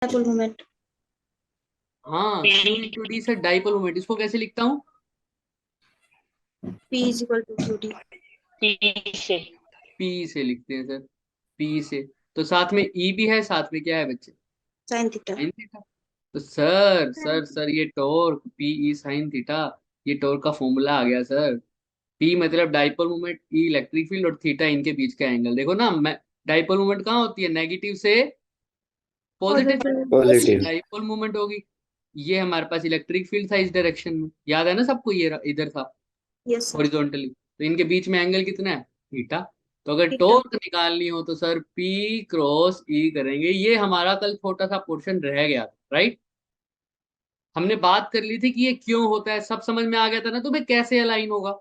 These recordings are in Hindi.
Dipole moment. हाँ, Q into D sir dipole moment. इसको कैसे लिखता हूँ? P is equal to Q D. P से। पी से लिखते हैं सर, पी से। तो साथ में ई भी है, साथ में क्या है बच्चे? Sine theta. Sine theta. तो सर ये torque P E sine theta, ये टॉर्क का फॉर्मूला आ गया सर। पी मतलब डाइपोल मोमेंट, ई इलेक्ट्रिक फील्ड और थीटा इनके बीच का एंगल। देखो ना, मैं डाइपोल मोमेंट कहाँ होती है? नेगेटिव से पॉजिटिव, पॉजिटिव। डाइपोल मोमेंट होगी। ये हमारे पास इलेक्ट्रिक फील्ड था इस डायरेक्शन में, याद है ना सबको? ये इधर था यस सर। हॉरिजॉन्टली। तो इनके बीच में एंगल कितना है? थीटा। तो अगर थीटा। टॉर्क निकालनी हो तो सर पी क्रॉस ई करेंगे। ये हमारा कल छोटा सा पोर्शन रह गया था, राइट? हमने बात कर ली थी कि ये क्यों होता है, सब समझ में आ गया था ना तुम्हें कैसे अलाइन होगा?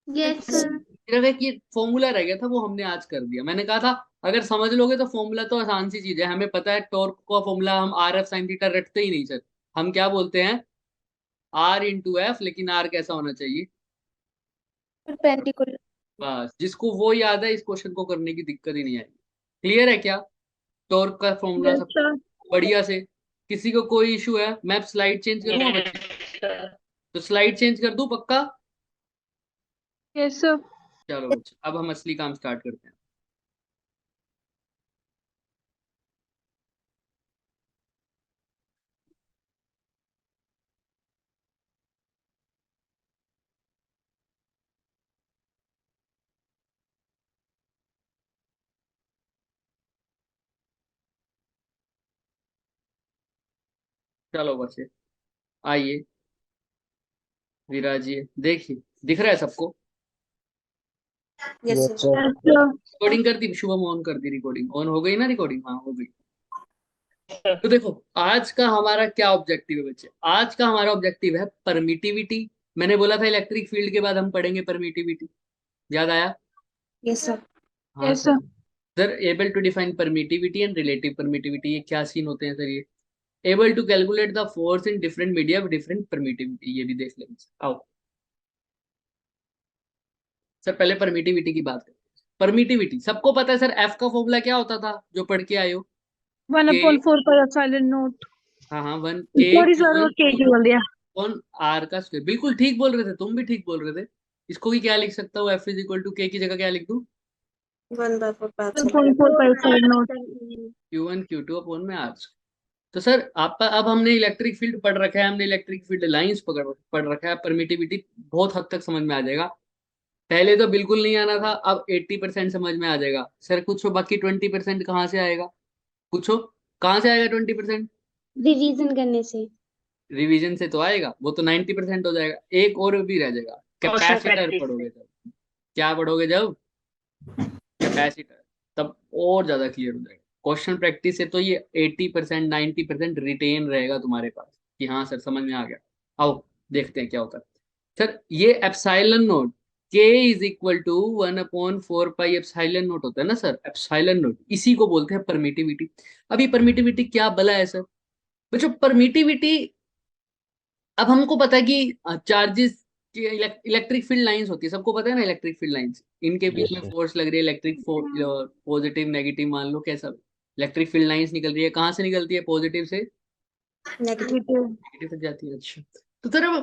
Yes sir. सिर्फ एक ये फॉर्मूला रह गया था, वो हमने आज कर दिया। मैंने कहा था अगर समझ लोगे तो फॉर्मूला तो आसान सी चीज है, हमें पता है टॉर्क का फॉर्मूला। हम आर एफ साइन थीटा रटते ही नहीं सर। हम क्या बोलते हैं? आर इंटू एफ, लेकिन आर कैसा होना चाहिए? परपेंडिकुलर। बस जिसको वो याद है, इस क्वेश्चन को करने की दिक्कत ही नहीं आएगी। क्लियर है क्या? टॉर्क का फॉर्मूला यस सब सर। बढ़िया से। किसी को कोई इशू है? मैं स्लाइड चेंज करूंगा यस बच्चे? सर। तो स्लाइड चेंज कर दूं पक्का? Yes sir. चलो बच्चे, अब हम असली काम स्टार्ट करते हैं। चलो बच्चे, आइए विराजिए, देखिए दिख रहा है सबको? Yes yes sir. रिकॉर्डिंग कर दी शुभम? ऑन कर दी रिकॉर्डिंग? ऑन हो गई ना रिकॉर्डिंग? हाँ हो गई। सर। तो देखो आज का हमारा क्या ऑब्जेक्टिव है बच्चे? आज का हमारा ऑब्जेक्टिव है परमिटिविटी। मैंने बोला था इलेक्ट्रिक फील्ड के बाद हम पढ़ेंगे परमिटिविटी, याद आया? Yes sir. हाँ sir. Sir able to define permittivity and relative permittivity, ये क्या सीन होते हैं सर? ये able to calculate the force in different media of different permittivity, ये भी देख लेंगे। आओ सर पहले परमिटिविटी की बात करें। परमिटिविटी सबको पता है सर, एफ का फॉर्मूला क्या होता था जो पढ़ के आए हो? वन के, upon four pi epsilon not. हाँ हाँ, वन के सॉरी क्यू सर, वो वन के बोल दिया। अपॉन आर का स्क्वायर। बिल्कुल ठीक बोल रहे थे, तुम भी ठीक बोल रहे थे। इसको भी क्या लिख सकता हूँ? एफ इज इक्वल टू के की जगह क्या लिख दूँ? One by four pi epsilon four pi epsilon not. Q one Q two upon में आर। तो सर आपका, अब हमने इलेक्ट्रिक फील्ड पढ़ रखा है, हमने इलेक्ट्रिक फील्ड लाइंस पढ़ रखा है। परमिटिविटी बहुत हद तक समझ में आ जाएगा। पहले तो बिल्कुल नहीं आना था, अब 80% समझ में आ जाएगा। सर कुछ बाकी 20% कहाँ से आएगा? पूछो, कहाँ से आएगा 20%? रिवीजन करने से। रिवीजन से तो आएगा, वो तो 90% हो जाएगा। एक और भी रह जाएगा, क्वेश्चन कैपेसिटर प्रैक्टिस से। पढ़ोगे जब। क्या पढ़ोगे जब? कैपेसिटर। तब और ज्यादा क्लियर हो जाएगा। क्वेश्चन प्रैक्टिस से तो ये 80% 90% रिटेन रहेगा तुम्हारे पास कि हाँ सर समझ में आ गया। आओ देखते हैं क्या होता है। सर ये epsilon naught K is equal to 1/4 pi epsilon naught होता है ना सर? एप्साइलन नोट इसी को बोलते हैं परमिटिविटी। अभी परमिटिविटी क्या बला है सर? बच्चों परमिटिविटी, अब हमको पता है कि चार्जेस की इलेक्ट्रिक फील्ड लाइंस होती है, सबको पता है ना इलेक्ट्रिक फील्ड लाइंस। इनके बीच यस में सर। फोर्स लग रही है, इलेक्ट्रिक पॉजिटिव नेगेटिव मान लो कैसा भी। इलेक्ट्रिक फील्ड लाइंस निकल रही है, कहाँ से निकलती है? पॉजिटिव से नेगेटिव। नेगेटिव तक जाती है। अच्छा, तो जरा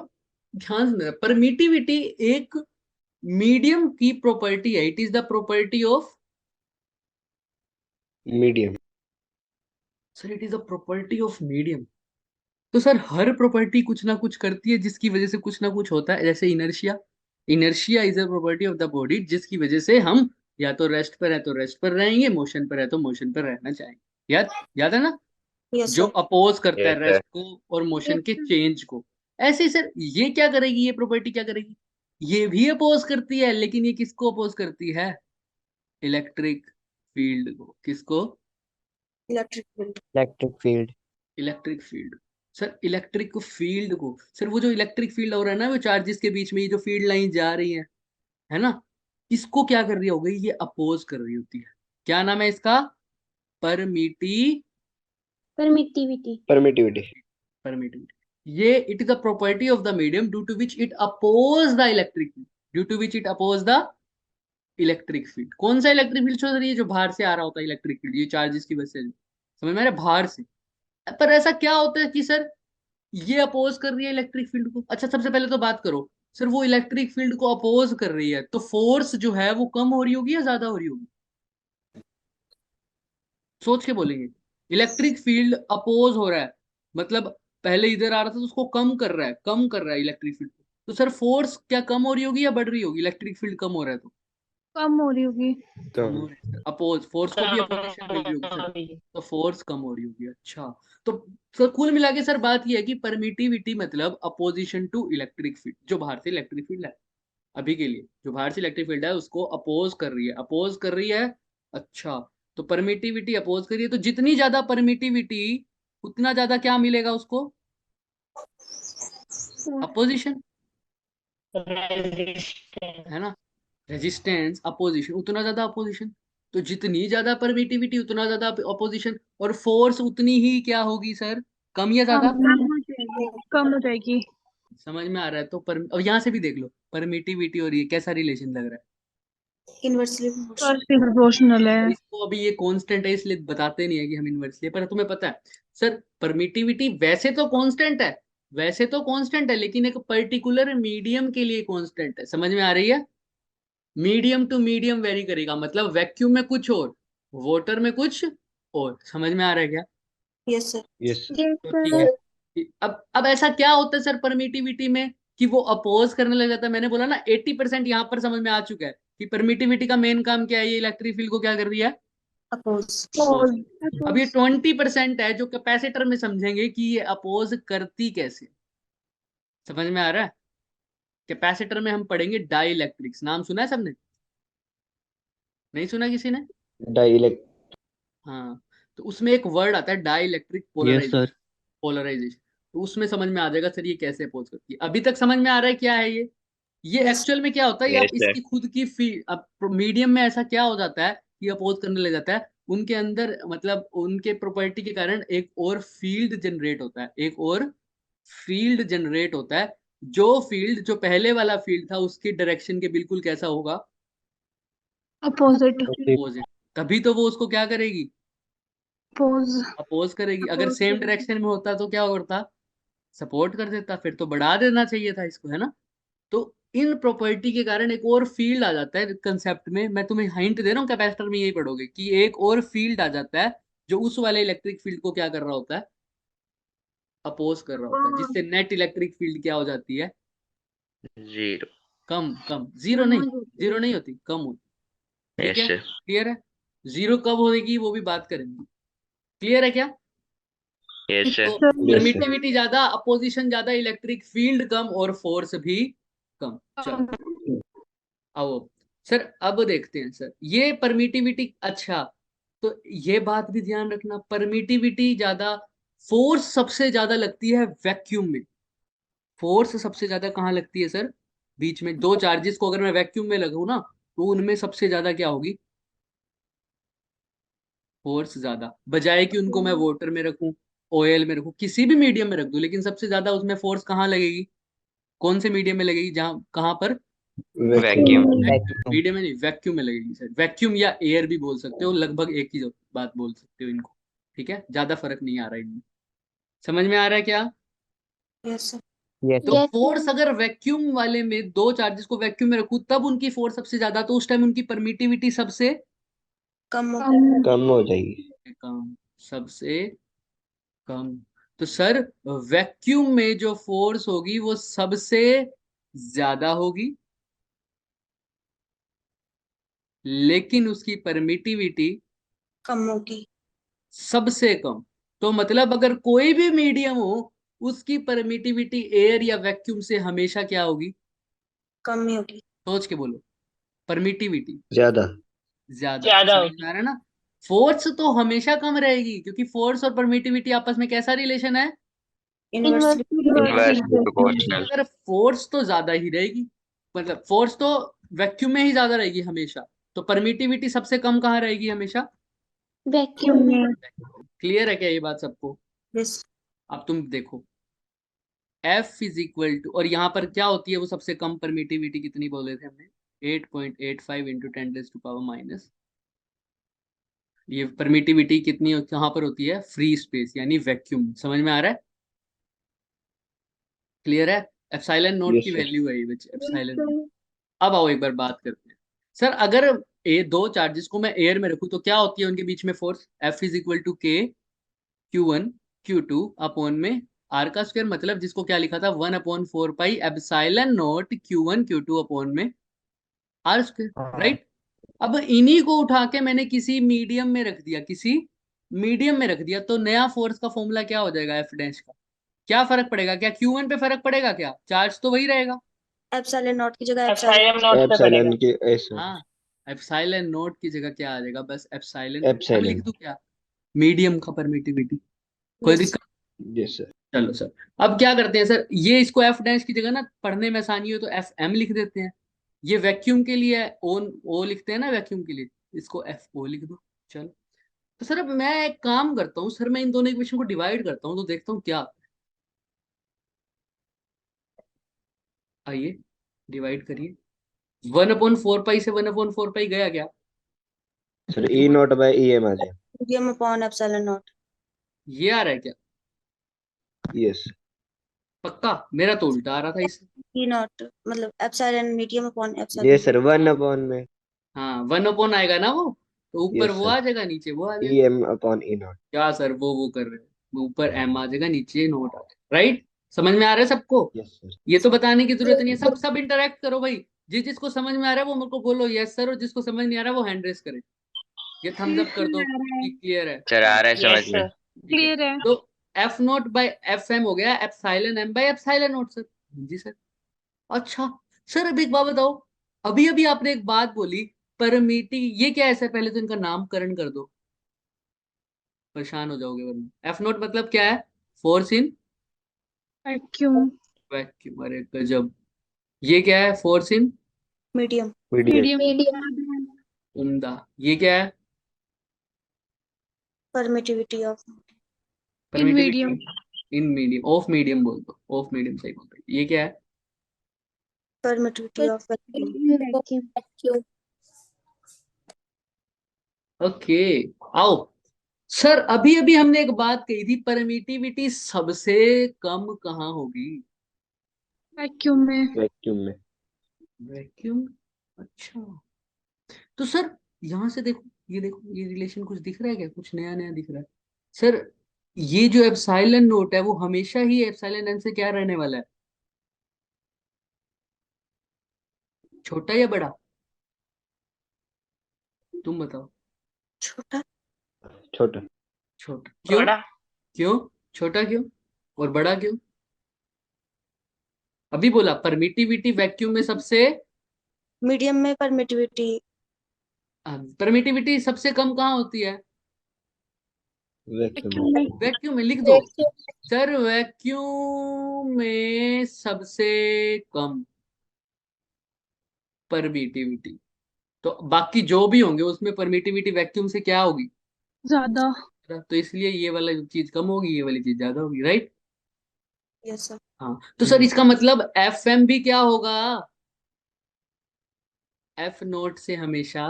ध्यान से, परमिटिविटी एक मीडियम की प्रॉपर्टी है। It is the property of, medium. Sir it is the property of medium. तो सर हर प्रॉपर्टी कुछ ना कुछ करती है जिसकी वजह से कुछ ना कुछ होता है। जैसे inertia, inertia is a property of the body जिसकी वजह से हम या तो रेस्ट पर है तो रेस्ट पर रहेंगे, मोशन पर है तो मोशन पर रहना चाहेंगे। याद याद है ना? यस जो सर। अपोज करता यस है सर। रेस्ट को और मोशन के चेंज को। ऐसे ही सर ये क्या करेगी? ये प्रॉपर्टी क्या करेगी? ये भी अपोज करती है, लेकिन ये किसको अपोज करती है? इलेक्ट्रिक फील्ड को। किसको? Electric field. Electric field. Electric field. Sir electric field को, सर वो जो इलेक्ट्रिक फील्ड हो रहा है ना, वो चार्जेस के बीच में ये जो फील्ड लाइन जा रही है ना, इसको क्या कर रही होगी? ये अपोज कर रही होती है। क्या नाम है इसका? Permitty permittivity. परमिटिविटी। परमिटिविटी। ये it is the property of the medium due to which it oppose the electric field, due to which it oppose the electric field. कौन सा इलेक्ट्रिक फील्ड? सर ये जो बाहर से आ रहा होता है इलेक्ट्रिक फील्ड, ये चार्जेस की वजह से समझ में आ रहा है? बाहर से पर ऐसा क्या होता है कि सर ये अपोज कर रही है इलेक्ट्रिक फील्ड को। अच्छा सबसे पहले तो बात करो सर, वो इलेक्ट्रिक फील्ड को अपोज कर रही है तो फोर्स जो है वो कम हो रही होगी या ज्यादा हो रही होगी? सोच के बोलेंगे। इलेक्ट्रिक फील्ड अपोज हो रहा है, मतलब पहले इधर आ रहा था तो उसको कम कर रहा है, कम कर रहा है इलेक्ट्रिक फील्ड को। तो सर फोर्स क्या कम हो रही होगी या बढ़ रही होगी? इलेक्ट्रिक फील्ड कम हो रहा है तो कम हो रही होगी। कम हो रही है सर। अपोज फोर्स को भी अपोजिशन मिल रही होगी सर, कम तो फोर्स कम हो रही होगी। अच्छा तो सर कुल मिला के सर बात यह है कि परमिटिविटी मतलब अपोजिशन टू इलेक्ट्रिक फील्ड। जो बाहर से इलेक्ट्रिक फील्ड है अभी के लिए, जो बाहर से इलेक्ट्रिक फील्ड है उसको अपोज कर रही है, अपोज कर रही है। अच्छा तो परमिटिविटी अपोज कर रही है, तो जितनी ज्यादा परमिटिविटी उतना ज्यादा क्या मिलेगा उसको? Opposition, resistance. है ना। रेजिस्टेंस अपोजिशन, उतना ज्यादा अपोजिशन। तो जितनी ज्यादा परमिटिविटी उतना ज्यादा अपोजिशन, और फोर्स उतनी ही क्या होगी सर, कम या ज्यादा? कम हो जाएगी। समझ में आ रहा है? तो अब यहाँ से भी देख लो परमिटिविटी और ये कैसा रिलेशन लग रहा है। इनवर्सली प्रोपोर्शनल है। इसको अभी ये कांस्टेंट है इसलिए बताते नहीं है कि हम इनवर्सली, पर तुम्हें पता है सर परमिटिविटी वैसे तो कांस्टेंट है, वैसे तो कांस्टेंट है, लेकिन एक पर्टिकुलर मीडियम के लिए कांस्टेंट है। समझ में आ रही है? मीडियम टू मीडियम वेरी करेगा, मतलब वैक्यूम में कुछ और, वाटर में कुछ और। समझ में आ रहा है क्या? Yes sir. यस तो ठीक है। अब ऐसा क्या होता है सर परमिटिविटी में कि वो अपोज करने लग जाता है। मैंने बोला ना 80% यहाँ पर समझ में आ चुका है कि परमिटिविटी का मेन काम क्या है, ये इलेक्ट्रिक फील्ड को क्या कर रही है, अपोज। अपोज। अब ये 20% है जो कैपेसिटर में समझेंगे कि ये अपोज करती कैसे। समझ में आ रहा है? कैपेसिटर में हम पढ़ेंगे डाई इलेक्ट्रिक्स, नाम सुना है सबने? नहीं सुना किसी ने? डाइलेक्ट। हाँ, तो उसमें एक वर्ड आता है dielectric yes polarisation. Sir. Polarisation, तो उसमें समझ में आ जाएगा सर ये कैसे अपोज करती है। अभी तक समझ में आ रहा है क्या है ये यस। एक्चुअल में क्या होता है, ये अब यस सर। इसकी खुद की फील्ड, अब मीडियम में ऐसा क्या हो जाता है कि अपोज करने लग जाता है, उनके अंदर मतलब उनके प्रॉपर्टी के कारण एक और फील्ड जनरेट होता है, एक और फील्ड जनरेट होता है। जो फील्ड जो पहले वाला फील्ड था उसके डायरेक्शन के बिल्कुल कैसा होगा, अपोजिट। अपोजिट। तभी तो वो उसको क्या करेगी, अपोज। अपोज करेगी। अगर सेम डायरेक्शन में होता तो क्या करता, सपोर्ट कर देता। फिर तो बढ़ा देना चाहिए था इसको, है ना। तो इन प्रॉपर्टी के कारण एक और फील्ड आ जाता है कंसेप्ट में। मैं तुम्हें हिंट दे रहा हूँ, कैपेसिटर में यही पढ़ोगे कि एक और फील्ड आ जाता है जो उस वाले इलेक्ट्रिक फील्ड को क्या कर रहा होता है, अपोज कर रहा होता है, जिससे नेट इलेक्ट्रिक फील्ड क्या हो जाती है, जीरो। कम। कम, जीरो नहीं, जीरो नहीं होती, कम होती। ठीक यस है, सर। क्लियर है? जीरो कब होगी वो भी बात करेंगे। क्लियर है क्या? यस तो सर। Yes sir. परमिटिविटी ज्यादा, अपोजिशन ज्यादा, इलेक्ट्रिक फील्ड कम और फोर्स भी कम। चलो आओ सर, अब देखते हैं सर ये परमिटिविटी। अच्छा तो ये बात भी ध्यान रखना, परमिटिविटी ज्यादा, फोर्स सबसे ज्यादा लगती है वैक्यूम में। फोर्स सबसे ज्यादा कहाँ लगती है सर? बीच में दो चार्जेस को अगर मैं वैक्यूम में लगूँ ना, तो उनमें सबसे ज्यादा क्या होगी, फोर्स ज्यादा। बजाय कि उनको मैं वाटर में रखूं, ऑयल में रखूं, किसी भी मीडियम में रख दूं, लेकिन सबसे ज्यादा उसमें फोर्स कहाँ लगेगी, कौन से मीडियम में लगेगी, जहां कहाँ पर, वैक्यूम। मीडियम में नहीं, वैक्यूम में लगेगी सर। वैक्यूम या एयर भी बोल सकते हो, लगभग एक ही बात बोल सकते हो इनको। ठीक है, ज्यादा फर्क नहीं आ रहा है इनमें। समझ में आ रहा है क्या? Yes sir. यस तो फोर्स अगर वैक्यूम वाले में दो चार्जेस को वैक्यूम में रखूं तब उनकी फोर्स सबसे ज्यादा, तो उस टाइम उनकी परमिटिविटी सबसे कम हो कम हो जाएगी। कम, सबसे कम। तो सर वैक्यूम में जो फोर्स होगी वो सबसे ज्यादा होगी, लेकिन उसकी परमिटिविटी कम होगी। सबसे कम। तो मतलब अगर कोई भी मीडियम हो उसकी परमिटिविटी एयर या वैक्यूम से हमेशा क्या होगी, कम ही होगी। सोच के बोलो, परमिटिविटी ज्यादा। ज्यादा। ज्यादा समझ होगी। में आ रहा है ना? फोर्स तो हमेशा कम रहेगी, क्योंकि फोर्स और परमिटिविटी आपस में कैसा रिलेशन है, इनवर्सली इनवर्सली प्रोपोर्शनल। अगर फोर्स तो ज्यादा ही रहेगी, मतलब फोर्स तो वैक्यूम में ही ज्यादा रहेगी हमेशा, तो परमिटिविटी सबसे कम कहाँ रहेगी हमेशा, वैक्यूम में। क्लियर है क्या ये बात सबको? यस। अब तुम देखो F इज इक्वल टू, और यहाँ पर क्या होती है वो सबसे कम परमिटिविटी कितनी बोले थे हमने, 8.85 इंटू 10 टू पावर माइनस ये परमिटिविटी कितनी कहाँ पर होती है? फ्री स्पेस यानी वैक्यूम। समझ में आ रहा है? क्लियर है? एप्सिलॉन नोट यस की सर। वैल्यू है ये बच्चे, एप्सिलॉन। अब आओ एक बार बात करते हैं सर, अगर ए दो चार्जेस को मैं एयर में रखूं तो क्या होती है उनके बीच में force? F is equal to K Q1 Q2 upon में आर का स्क्वायर, मतलब जिसको क्या लिखा था 1/4 pi epsilon note Q1 Q2 upon में आर स्क्वायर, राइट? अब इन्हीं को उठा के मैंने किसी मीडियम में रख दिया, किसी मीडियम में रख दिया, तो नया फोर्स का फॉर्मूला क्या हो जाएगा एफ डैश का? क्या फर्क पड़ेगा? क्या Q1 पे फर्क पड़ेगा? क्या चार्ज तो वही रहेगा? एप्सिलॉन नॉट की जगह एप्सिलॉन नॉट पे एप्सिलॉन पड़ेगा। की ऐसा हाँ, एप्सिलॉन नोट की जगह क्या आ जाएगा? बस एप्सिलॉन। अब लिख एप्सिलॉन। दूं क्या? मीडियम का परमिटिविटी। कोई दिक्कत? Yes sir. चलो सर, अब क्या करते हैं सर, ये इसको एफ डैश की जगह ना पढ़ने में आसानी हो तो एफ एम लिख देते हैं। ये वैक्यूम के लिए ओ लिखते हैं ना, वैक्यूम के लिए इसको एफ ओ लिख दो। चलो, तो सर अब मैं एक काम करता हूँ सर, मैं इन दोनों इक्वेशन को डिवाइड करता हूँ तो देखता हूँ क्या। आइए डिवाइड करिए। 1/4 पाई से 1/4 पाई गया क्या? Sir E naught by E M आ जाए। Medium upon epsilon naught. ये आ रहा है क्या? यस। पक्का? मेरा तो उल्टा आ रहा था इससे। ई नॉट मतलब एप्सिलॉन मीडियम अपॉन ये एप्सिलॉन। सर 1/, में। हाँ, 1/, आएगा ना वो, तो ऊपर यस वो सर। आ जाएगा, नीचे वो आ ई जाएगा। M upon E naught. क्या सर वो कर रहे हो? ऊपर एम आ जाएगा, नीचे नोट आ जाएगा, राइट? समझ में आ रहा है सबको? Yes sir. ये तो बताने की जरूरत नहीं है, सब सब इंटरेक्ट करो भाई। जिसको समझ में आ रहा है वो मेरे को बोलो यस सर, और जिसको समझ नहीं आ रहा है वो हैंड रेस करे। ये थम्स अप कर दो कि क्लियर है। सर आ रहा है समझ यस में। सर। ठीक है, क्लियर है। तो F naught by F M हो गया epsilon M by epsilon naught sir. जी सर। अच्छा सर, अब एक बात बताओ, अभी अभी आपने एक बात बोली परमिटी, ये क्या है सर? पहले तो इनका नामकरण कर दो, परेशान हो जाओगे वरना। एफ नोट मतलब क्या है? Force in vacuum. वैक्यूम। अरे गजब। ये क्या है? Force in medium. Medium. Medium. उम्दा। ये क्या है? Permittivity of in medium. Permittivity in medium, of medium बोल दो, ऑफ मीडियम सही बोल रहे। ये क्या है? Permittivity of vacuum. ओके, आओ सर, अभी अभी हमने एक बात कही थी, परमिटिविटी सबसे कम कहाँ होगी? वैक्यूम में। वैक्यूम में। वैक्यूम। अच्छा, तो सर यहां से देखो, ये देखो, ये रिलेशन कुछ दिख रहा है क्या? कुछ नया नया दिख रहा है सर? ये जो एप्सिलॉन नोट है वो हमेशा ही एप्सिलॉन एम से क्या रहने वाला है? छोटा या बड़ा? तुम बताओ। छोटा। छोटा। छोटा क्यों? बड़ा। क्यों छोटा क्यों और बड़ा क्यों? अभी बोला परमिटिविटी वैक्यूम में सबसे, मीडियम में परमिटिविटी परमिटिविटी सबसे कम कहाँ होती है? वैक्यूम वैक्यूम में। में। वैक्यूम में लिख दो सर, वैक्यूम में सबसे कम परमिटिविटी। तो बाकी जो भी होंगे उसमें परमिटिविटी वैक्यूम से क्या होगी? ज्यादा। तो इसलिए ये वाला चीज कम होगी, ये वाली चीज ज्यादा होगी, राइट? Yes sir. हाँ, तो सर इसका मतलब एफ एम भी क्या होगा? एफ नोट से हमेशा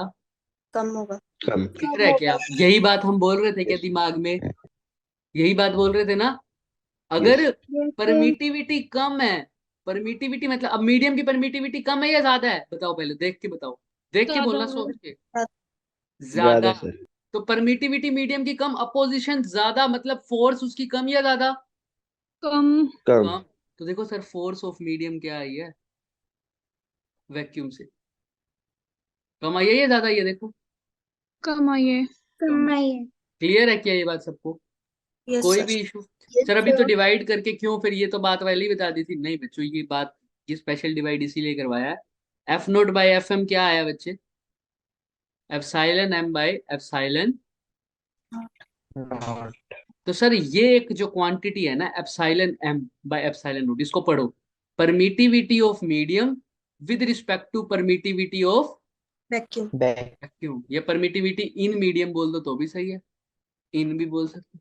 कम होगा। कम। दिख रहा है क्या? यही बात हम बोल रहे थे क्या यस। दिमाग में? यही बात बोल रहे थे ना? यस। अगर परमिटिविटी कम है, परमिटिविटी मतलब अब मीडियम की परमिटिविटी कम है या ज्यादा है? बताओ, पहले देख के बताओ, देख के ज्यादा बोलना, है। सोच के। ज्यादा ज्यादा। सर। तो परमिटिविटी मीडियम की कम, अपोजिशन ज्यादा, मतलब फोर्स उसकी कम या ज्यादा? कम। कम। कम। तो देखो सर, फोर्स ऑफ मीडियम क्या आई है वैक्यूम से? कम आई है या ज्यादा आई है? देखो, कम आइए। कम। क्लियर है क्या ये बात सबको? यस कोई सर। भी इशू? सर अभी तो डिवाइड करके क्यों, फिर ये तो बात पहले ही बता दी थी। नहीं बच्चों, ये बात, ये स्पेशल डिवाइड इसीलिए करवाया है। F naught by F M क्या आया बच्चे? Epsilon M by epsilon. Naught. तो सर ये एक जो क्वांटिटी है ना epsilon M by epsilon naught, इसको पढ़ो, permittivity of medium with respect to permittivity of vacuum. Back. Vacuum, या परमिटिविटी इन मीडियम बोल दो तो भी सही है, इन भी बोल सकते।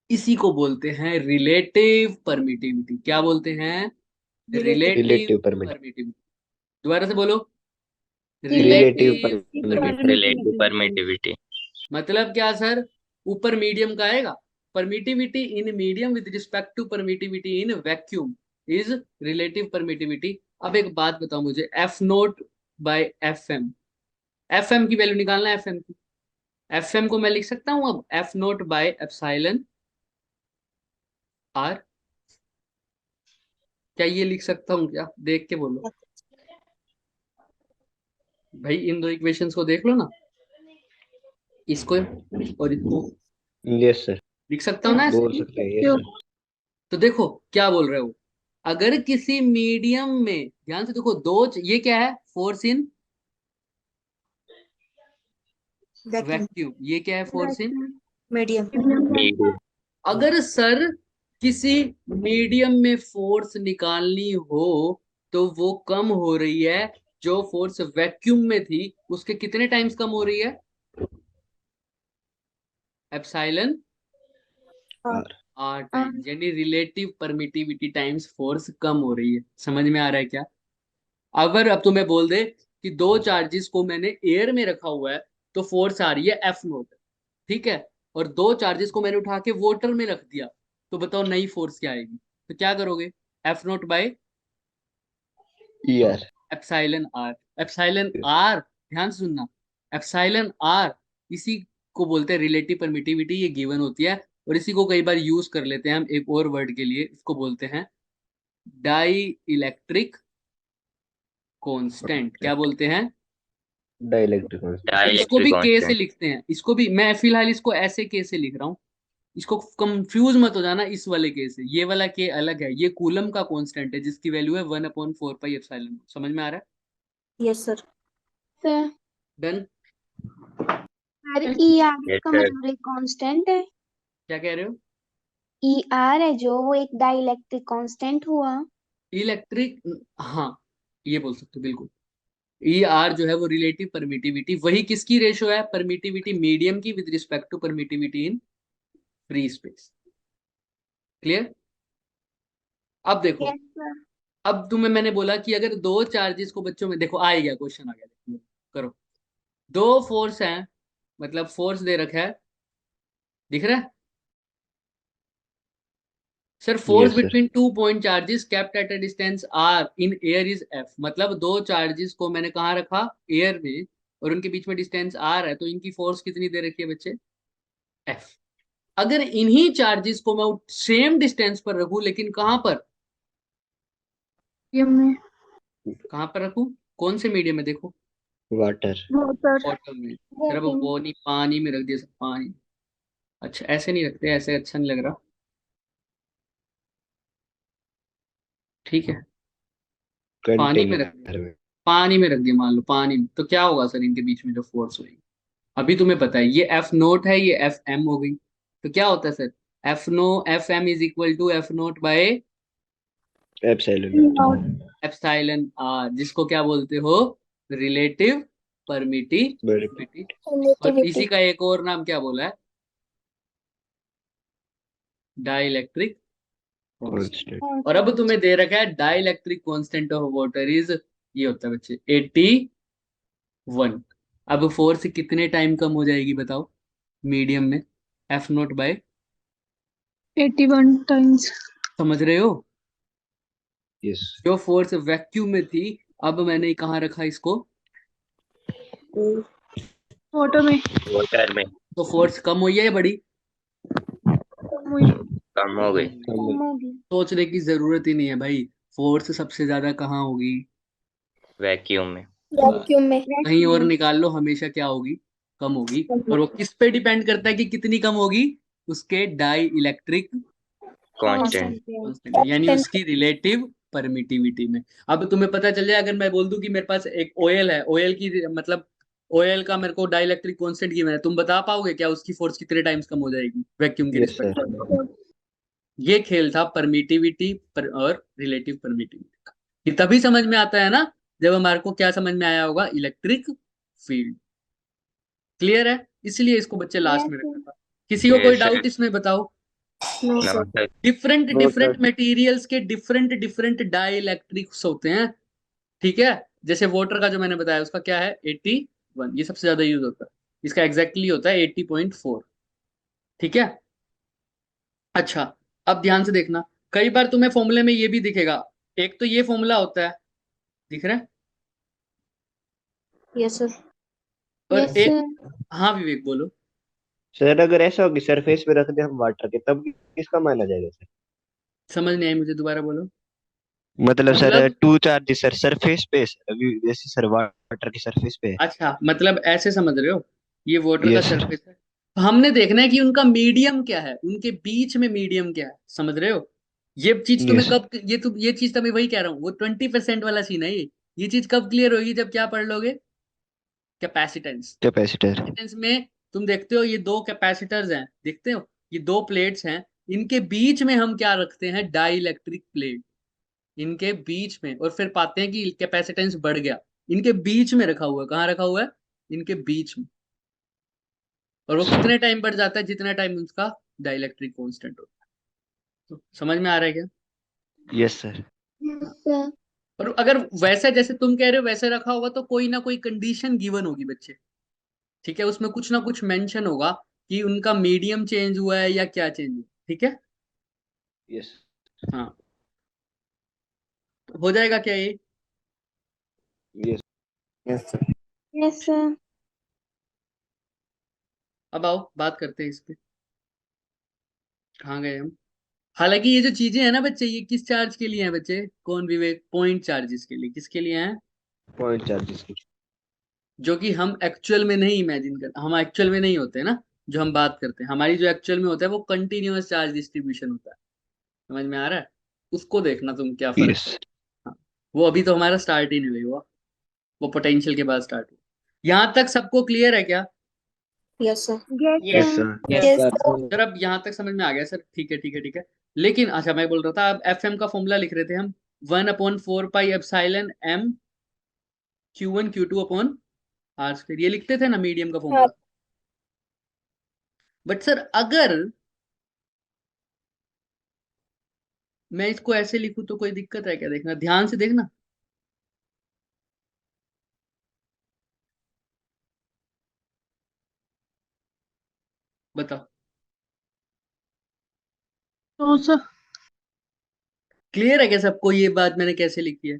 इसी को बोलते हैं रिलेटिव परमिटिविटी। क्या बोलते हैं? Relative relative permit. परमिटिविटी। दोबारा से बोलो, रिलेटिव रिलेटिव परमिटिविटी। मतलब क्या सर, ऊपर मीडियम का आएगा, permittivity in medium with respect to permittivity in vacuum is relative permittivity. अब एक बात बताओ मुझे, F naught by F M, F M की वैल्यू निकालना है, एफ एम की, एफ एम को मैं लिख सकता हूं अब F naught by epsilon R, क्या ये लिख सकता हूँ क्या? देख के बोलो भाई, इन दो इक्वेशंस को देख लो ना, इसको और इसको यस सर, लिख सकता हूँ ना ऐसे? बोल सकते हैं यस सर। तो देखो क्या बोल रहे हो, अगर किसी मीडियम में, ध्यान से देखो, ये क्या है, फोर्स इन वैक्यूम, ये क्या है, फोर्स इन मीडियम। मीडियम। अगर सर किसी मीडियम में फोर्स निकालनी हो तो वो कम हो रही है, जो फोर्स वैक्यूम में थी उसके कितने टाइम्स कम हो रही है, एप्सिलॉन आर टाइम्स, यानी रिलेटिव परमिटिविटी टाइम्स फोर्स कम हो रही है। समझ में आ रहा है क्या? अगर अब तुम्हें बोल दे कि दो चार्जेस को मैंने एयर में रखा हुआ है तो फोर्स आ रही है एफ नोट, ठीक है, और दो चार्जेस को मैंने उठा के वाटर में रख दिया, तो बताओ नई फोर्स क्या आएगी? तो क्या करोगे, F naught by E R, epsilon R, epsilon R, ध्यान से सुनना, एप्सिलॉन आर, इसी को बोलते हैं रिलेटिव परमिटिविटी, ये गिवन होती है, और इसी को कई बार यूज कर लेते हैं हम एक और वर्ड के लिए, इसको बोलते हैं डाई इलेक्ट्रिक कांस्टेंट। क्या बोलते हैं? डाइलेक्ट्रिक इसको भी के से कांस्टेंट। लिखते हैं, इसको भी, मैं फिलहाल इसको ऐसे के से लिख रहा हूँ, इसको कंफ्यूज मत हो जाना इस वाले के से, ये वाला के अलग है, ये कूलम का कांस्टेंट है जिसकी वैल्यू है 1/4 पाई एप्सिलॉन। समझ में आ रहा है? Yes sir. Done. E R Yes, का sir. मतलब एक कांस्टेंट है। क्या कह रहे हो? ई आर है जो, वो एक डाइलेक्ट्रिक कांस्टेंट हुआ। इलेक्ट्रिक, हाँ ये बोल सकते हो बिल्कुल। ई आर जो है वो रिलेटिव परमिटिविटी, वही किसकी रेशो है, परमिटिविटी मीडियम की with respect to permittivity in free space. Clear? अब देखो, Yes, sir. अब तुम्हें मैंने बोला कि अगर दो चार्जेस को, बच्चों में देखो आ ही गया क्वेश्चन, आ गया, देखो करो, दो फोर्स हैं, मतलब फोर्स दे रखा है, दिख रहा है sir, force Yes, sir. Between two point charges kept at a distance R in air is F, मतलब दो चार्जेस को मैंने कहाँ रखा, एयर में, और उनके बीच में डिस्टेंस आर है, तो इनकी फोर्स कितनी दे रखी है बच्चे, एफ। अगर इन्हीं चार्जेस को मैं सेम डिस्टेंस पर रखूं, लेकिन कहां पर, में कहां पर रखूं, कौन से मीडियम में, देखो वाटर, वाटर वाटर में, सर अब वो नहीं, पानी में रख दिया सर, पानी, अच्छा ऐसे नहीं रखते, ऐसे अच्छा नहीं लग रहा, ठीक है, पानी में रख दिया, कंटेनर में, पानी में रख दिया मान लो, पानी में, तो क्या होगा सर इनके बीच में जो फोर्स होगी, अभी तुम्हें पता है ये एफ नोट है, ये एफ एम हो गई, तो क्या होता है sir, F M is equal to F naught by epsilon epsilon R, जिसको क्या बोलते हो, रिलेटिव परमिटिविटी, और इसी का एक और नाम क्या बोला है, डाइलेक्ट्रिक कांस्टेंट। और अब तुम्हें दे रखा है dielectric constant of water is, ये होता है बच्चे 81। अब फोर्स कितने टाइम कम हो जाएगी बताओ मीडियम में, एफ नोट बाय 81 टाइम्स। समझ रहे हो? यस, जो फोर्स वैक्यूम में थी, अब मैंने कहाँ रखा इसको, वाटर में वाटर में तो फोर्स कम हुई है या बढ़ी? कम हो गई। सोचने की जरूरत ही नहीं है भाई, फोर्स सबसे ज्यादा कहाँ होगी, वैक्यूम में। वैक्यूम में। कहीं और निकाल लो, हमेशा क्या होगी, कम होगी, और वो किस पे डिपेंड करता है कि कितनी कम होगी, उसके डाई इलेक्ट्रिक कांस्टेंट। यानी उसकी रिलेटिव परमिटिविटी में। अब तुम्हें पता चल जाए, अगर मैं बोल दूं कि मेरे पास एक ऑयल है, ऑयल की मतलब ऑयल का मेरे को डाइलेक्ट्रिक कांस्टेंट गिवन है, तुम बता पाओगे क्या उसकी फोर्स कितने टाइम्स कम हो जाएगी वैक्यूम के यस रिस्पेक्ट? सर, ये खेल था परमिटिविटी और रिलेटिव परमिटिविटी का। ये तभी समझ में आता है ना जब हमारे को क्या समझ में आया होगा, इलेक्ट्रिक फील्ड। क्लियर है? इसलिए इसको बच्चे लास्ट में रखा था। किसी को कोई Yes, sir. डाउट इसमें बताओ? No No, sir. sir. Different materials के डिफरेंट डाई इलेक्ट्रिक्स होते हैं, ठीक है, जैसे वाटर का जो मैंने बताया उसका क्या है 81, ये सबसे ज्यादा यूज होता है, इसका एग्जैक्टली होता है 80.4। ठीक है। अच्छा, अब ध्यान से देखना, कई बार तुम्हें फॉर्मूले में ये भी दिखेगा, एक तो ये फॉर्मूला होता है, दिख रहा है, यस सर। और यस एक, सर। हाँ विवेक बोलो। सर अगर ऐसा हो कि सरफेस पे रख दे हम वाटर के, तब किसका माना जाएगा सर? समझ नहीं आई मुझे, दोबारा बोलो। मतलब सर मतलब, टू चार्ज सर सरफेस पे है सर, अभी जैसे सर वाटर की सरफेस पे है। अच्छा मतलब ऐसे समझ रहे हो, ये वाटर का यस सर। सरफेस है, तो हमने देखना है कि उनका मीडियम क्या है, उनके बीच में मीडियम क्या है, समझ रहे हो। ये चीज तुम्हें यस कब, ये चीज तो मैं वही कह रहा हूँ, वो 20% वाला सीन है ये चीज कब क्लियर होगी, जब क्या पढ़ लोगे, कैपेसिटेंस। कैपेसिटर। कैपेसिटेंस में तुम देखते हो ये दो कैपेसिटर्स हैं, देखते हो ये दो प्लेट्स हैं, इनके बीच में हम क्या रखते हैं, डाई इलेक्ट्रिक प्लेट, इनके बीच में, और फिर पाते हैं कि कैपेसिटेंस बढ़ गया, इनके बीच में रखा हुआ है, कहाँ रखा हुआ है, इनके बीच में, और वो कितने टाइम बढ़ जाता है, जितना टाइम उसका डाइलेक्ट्रिक कांस्टेंट होता है। तो समझ में आ रहा है क्या। Yes sir. Yes sir. और अगर वैसे जैसे तुम कह रहे हो वैसे रखा होगा तो कोई ना कोई कंडीशन गिवन होगी बच्चे, ठीक है, उसमें कुछ ना कुछ मेंशन होगा कि उनका मीडियम चेंज हुआ है या क्या चेंज हुआ, ठीक है। यस। हाँ, तो हो जाएगा क्या ये। Yes. Yes sir. Yes sir. अब आओ बात करते हैं इस पे, कहाँ गए हम। हालांकि ये जो चीजें हैं ना बच्चे, ये किस चार्ज के लिए हैं बच्चे, कौन विवेक, पॉइंट चार्जेस के लिए, किसके लिए हैं, पॉइंट चार्जेस की। जो कि हम एक्चुअल में नहीं इमेजिन करते, हम एक्चुअल में नहीं होते ना, जो हम बात करते हैं, हमारी जो एक्चुअल में होता है वो कंटिन्यूअस चार्ज डिस्ट्रीब्यूशन होता है, समझ में आ रहा है, उसको देखना तुम क्या फर्क यस। है। हाँ, वो अभी तो हमारा स्टार्ट ही नहीं हुआ, वो पोटेंशियल के बाद स्टार्ट हुआ। यहाँ तक सबको क्लियर है क्या। Yes sir. Yes yes sir. Sir. Yes sir. Sir अब यहाँ तक समझ में आ गया सर, ठीक है ठीक है ठीक है। लेकिन अच्छा मैं बोल रहा था, अब एफ एम का फॉर्मूला लिख रहे थे हम, 1/4 pi epsilon m Q1 Q2/r², ये लिखते थे ना मीडियम का हाँ। फॉर्मूला। बट सर अगर मैं इसको ऐसे लिखूं तो कोई दिक्कत है क्या, देखना ध्यान से देखना, बताओ। तो सर क्लियर है क्या सबको ये बात मैंने कैसे लिखी है।